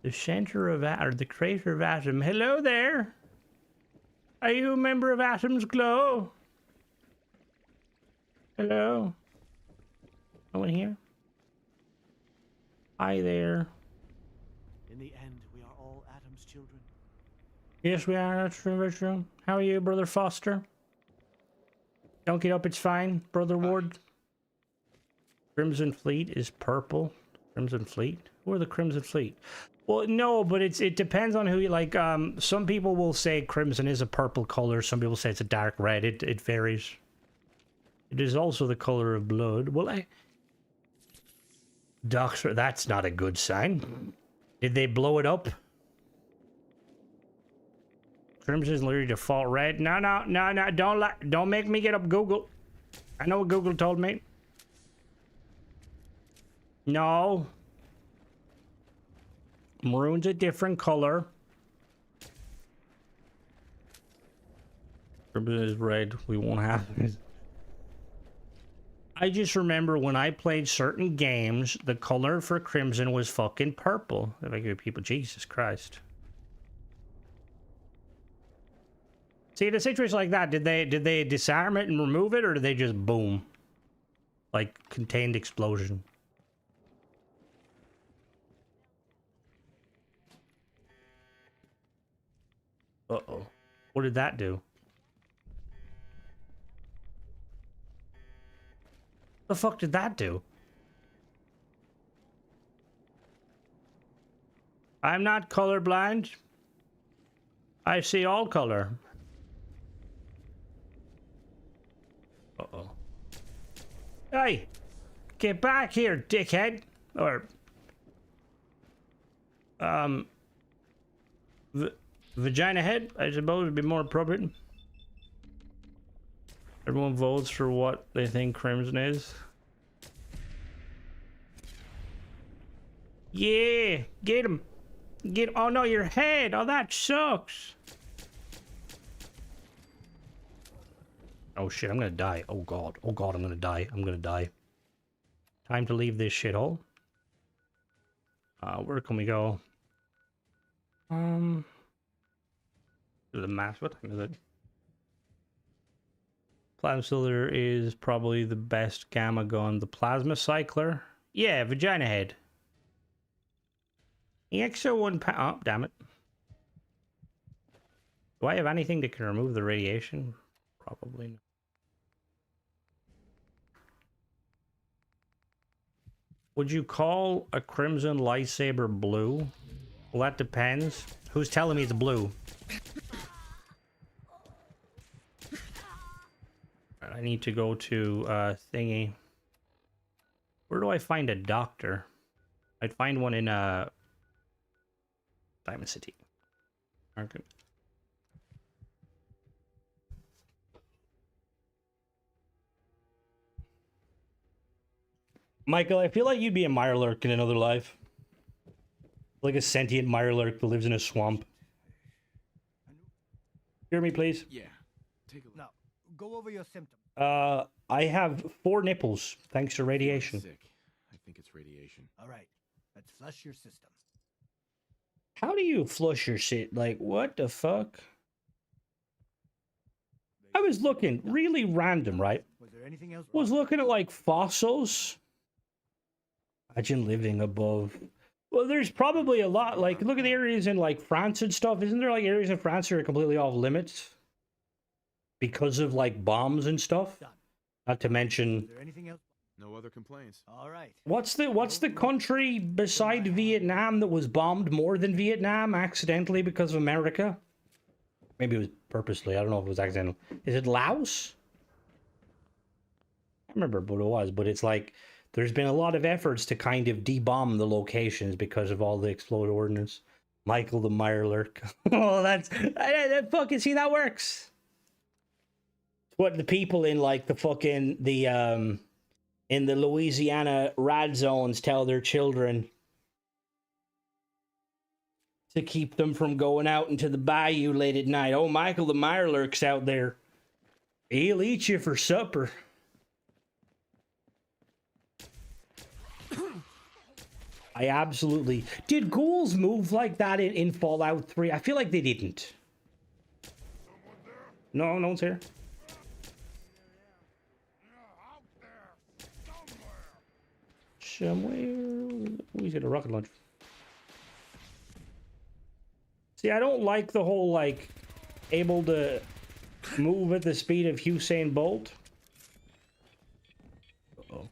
The center of or the crater of Atom. Hello there. Are you a member of Atom's Glow? Hello. No one here. Hi there. In the end, we are all Atom's children. Yes, we are. That's true, very true. How are you, Brother Foster? Don't get up, it's fine. Brother Ward. Crimson Fleet is purple. Crimson Fleet? Who are the Crimson Fleet? Well, no, but it depends on who you like. Some people will say Crimson is a purple color. Some people say it's a dark red. It varies. It is also the color of blood. Well, Doctor, that's not a good sign. Did they blow it up? Crimson is literally default red. No, don't make me get up Google. I know what Google told me. No. Maroon's a different color. Crimson is red. We won't have it. I just remember when I played certain games, the color for Crimson was fucking purple. If I give people, Jesus Christ. See, in a situation like that, did they disarm it and remove it, or did they just boom? Like, contained explosion. Uh-oh. What did that do? The fuck did that do? I'm not colorblind. I see all color. Uh-oh. Hey! Get back here, dickhead! Or... vagina head, I suppose, would be more appropriate. Everyone votes for what they think Crimson is. Yeah, get him. Get. Oh no, your head. Oh, that sucks. Oh shit, I'm gonna die. Oh god. Oh god, I'm gonna die. I'm gonna die. Time to leave this shithole. Where can we go? To the mass. What time is it? Plasma Cylinder is probably the best gamma gun. The Plasma Cycler. Yeah, Vagina Head. EXO 1 oh, damn it. Do I have anything that can remove the radiation? Probably not. Would you call a Crimson lightsaber blue? Well, that depends. Who's telling me it's blue? I need to go to thingy. Where do I find a doctor? I'd find one in Diamond City. Okay. Michael, I feel like you'd be a Mirelurk in another life. Like a sentient Mirelurk that lives in a swamp. Hear me, please? Yeah. Take a look. Now, go over your symptoms. I have 4 nipples, thanks to radiation. Sick. I think it's radiation. All right. Let's flush your system. How do you flush your shit? Like, what the fuck? I was looking really random, right? Was there anything else? Was looking at like fossils. Imagine living above. Well, there's probably a lot. Like, look at the areas in like France and stuff. Isn't there like areas in France that are completely off limits because of like bombs and stuff? Not to mention. Is there anything else? No other complaints. All right. What's the country beside Vietnam that was bombed more than Vietnam accidentally because of America? Maybe it was purposely. I don't know if it was accidental. Is it Laos? I remember what it was, but it's like there's been a lot of efforts to kind of de-bomb the locations because of all the exploded ordnance. Michael the Mirelurk. Oh, that's that fucking see that works. What the people in like the fucking in the Louisiana rad zones tell their children to keep them from going out into the bayou late at night. Oh, Michael the Mirelurk's out there. He'll eat you for supper. I absolutely... Did ghouls move like that in Fallout 3? I feel like they didn't. No, no one's here. Somewhere... He's got a rocket launcher. See, I don't like the whole, like, able to move at the speed of Usain Bolt. Uh-oh.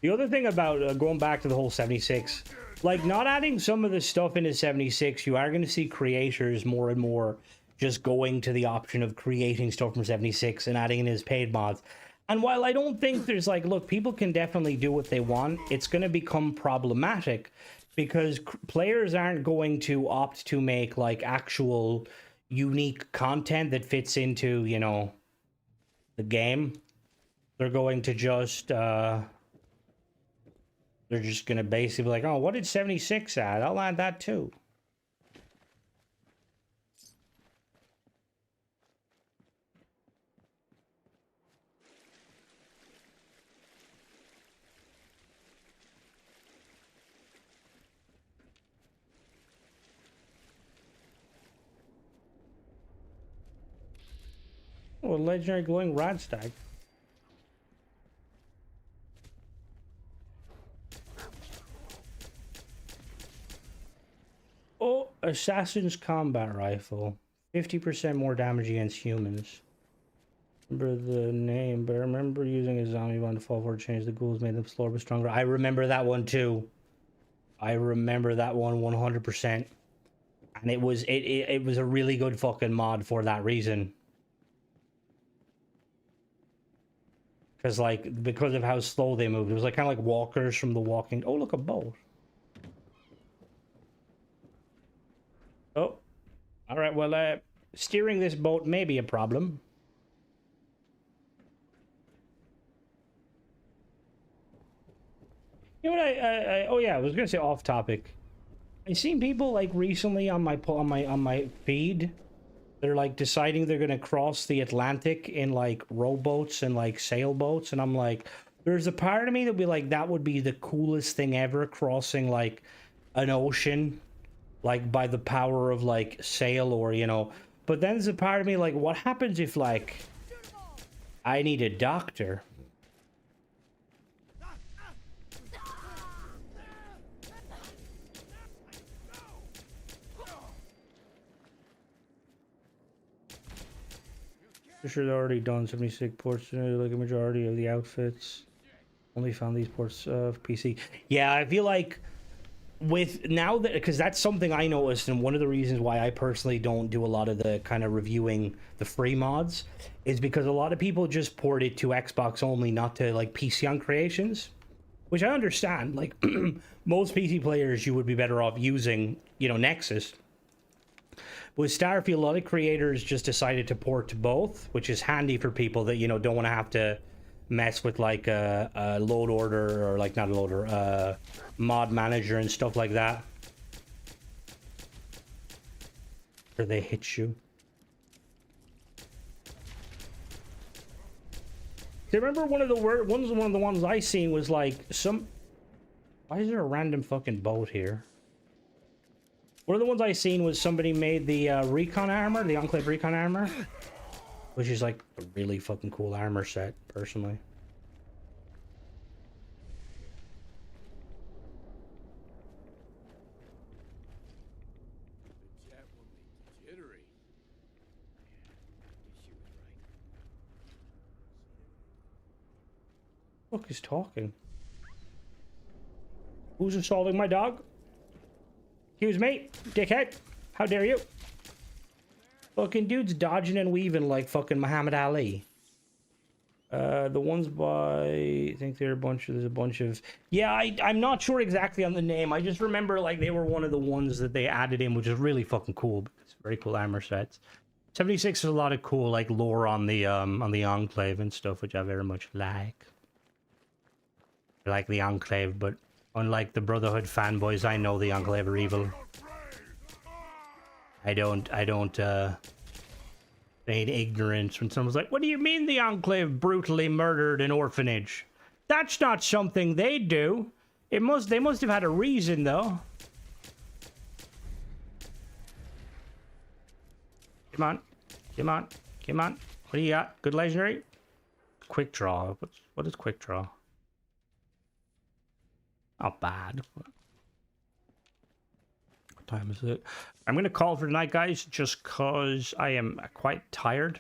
The other thing about going back to the whole 76, like, not adding some of the stuff into 76, you are going to see creators more and more just going to the option of creating stuff from 76 and adding it as paid mods. And while I don't think there's like, look, people can definitely do what they want, it's going to become problematic because players aren't going to opt to make like actual unique content that fits into, you know, the game. They're going to just, they're just going to basically be like, oh, what did 76 add? I'll add that too. Oh, a legendary glowing rod stag. Oh, Assassin's Combat Rifle. 50% more damage against humans. Remember the name, but I remember using a zombie one to fall for change. The ghouls made them slower but stronger. I remember that one too. I remember that one 100%. And it was a really good fucking mod for that reason. Because of how slow they moved. It was like kind of like walkers from The Walking... Oh, look, a boat. Oh. Alright, well, steering this boat may be a problem. You know what oh yeah, I was gonna say off topic. I seen people like recently on my feed. They're like deciding they're gonna cross the Atlantic in like rowboats and like sailboats, and I'm like, there's a part of me that would be like, that would be the coolest thing ever, crossing like an ocean, like by the power of like sail, or you know. But then there's a part of me like, what happens if like I need a doctor? Sure, they're already done 76 ports, like a majority of the outfits. Only found these ports of PC. Yeah, I feel like with now that, because that's something I noticed, and one of the reasons why I personally don't do a lot of the kind of reviewing the free mods is because a lot of people just port it to Xbox only, not to like PC on creations, which I understand. Like most PC players, you would be better off using, you know, Nexus. With Starfield, a lot of creators just decided to port to both, which is handy for people that, you know, don't want to have to mess with like a load order, or like not a loader, mod manager and stuff like that. Or they hit you. I remember one of the ones I seen was like some. Why is there a random fucking boat here? One of the ones I seen was somebody made the recon armor, the Enclave recon armor, which is like a really fucking cool armor set, personally. The chat will make you jittery. Look, he's talking. Who's assaulting my dog? Excuse me, dickhead. How dare you? Fucking dude's dodging and weaving like fucking Muhammad Ali. The ones by, I think there's a bunch of, yeah, I'm not sure exactly on the name. I just remember like they were one of the ones that they added in, which is really fucking cool. It's very cool armor sets. 76 is a lot of cool like lore on the Enclave and stuff, which I very much like. I like the Enclave, but unlike the Brotherhood fanboys, I know the Enclave are evil. I don't feign ignorance when someone's like, what do you mean the Enclave brutally murdered an orphanage? That's not something they do. They must have had a reason, though. Come on. Come on. Come on. What do you got? Good legendary? Quick draw. What is quick draw? Not bad. What time is it? I'm going to call for tonight, guys, just because I am quite tired.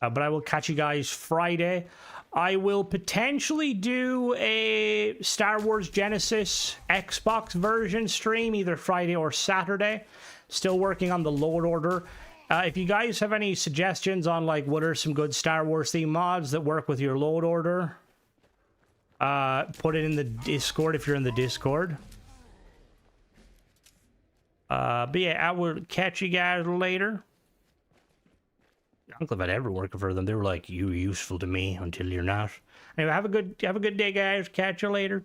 But I will catch you guys Friday. I will potentially do a Star Wars Genesis Xbox version stream, either Friday or Saturday. Still working on the load order. If you guys have any suggestions on, like, what are some good Star Wars theme mods that work with your load order, put it in the Discord if you're in the Discord. But yeah, I will catch you guys later. I don't know if I'd ever work for them. They were like, you're useful to me until you're not. Anyway, have a good day, guys. Catch you later.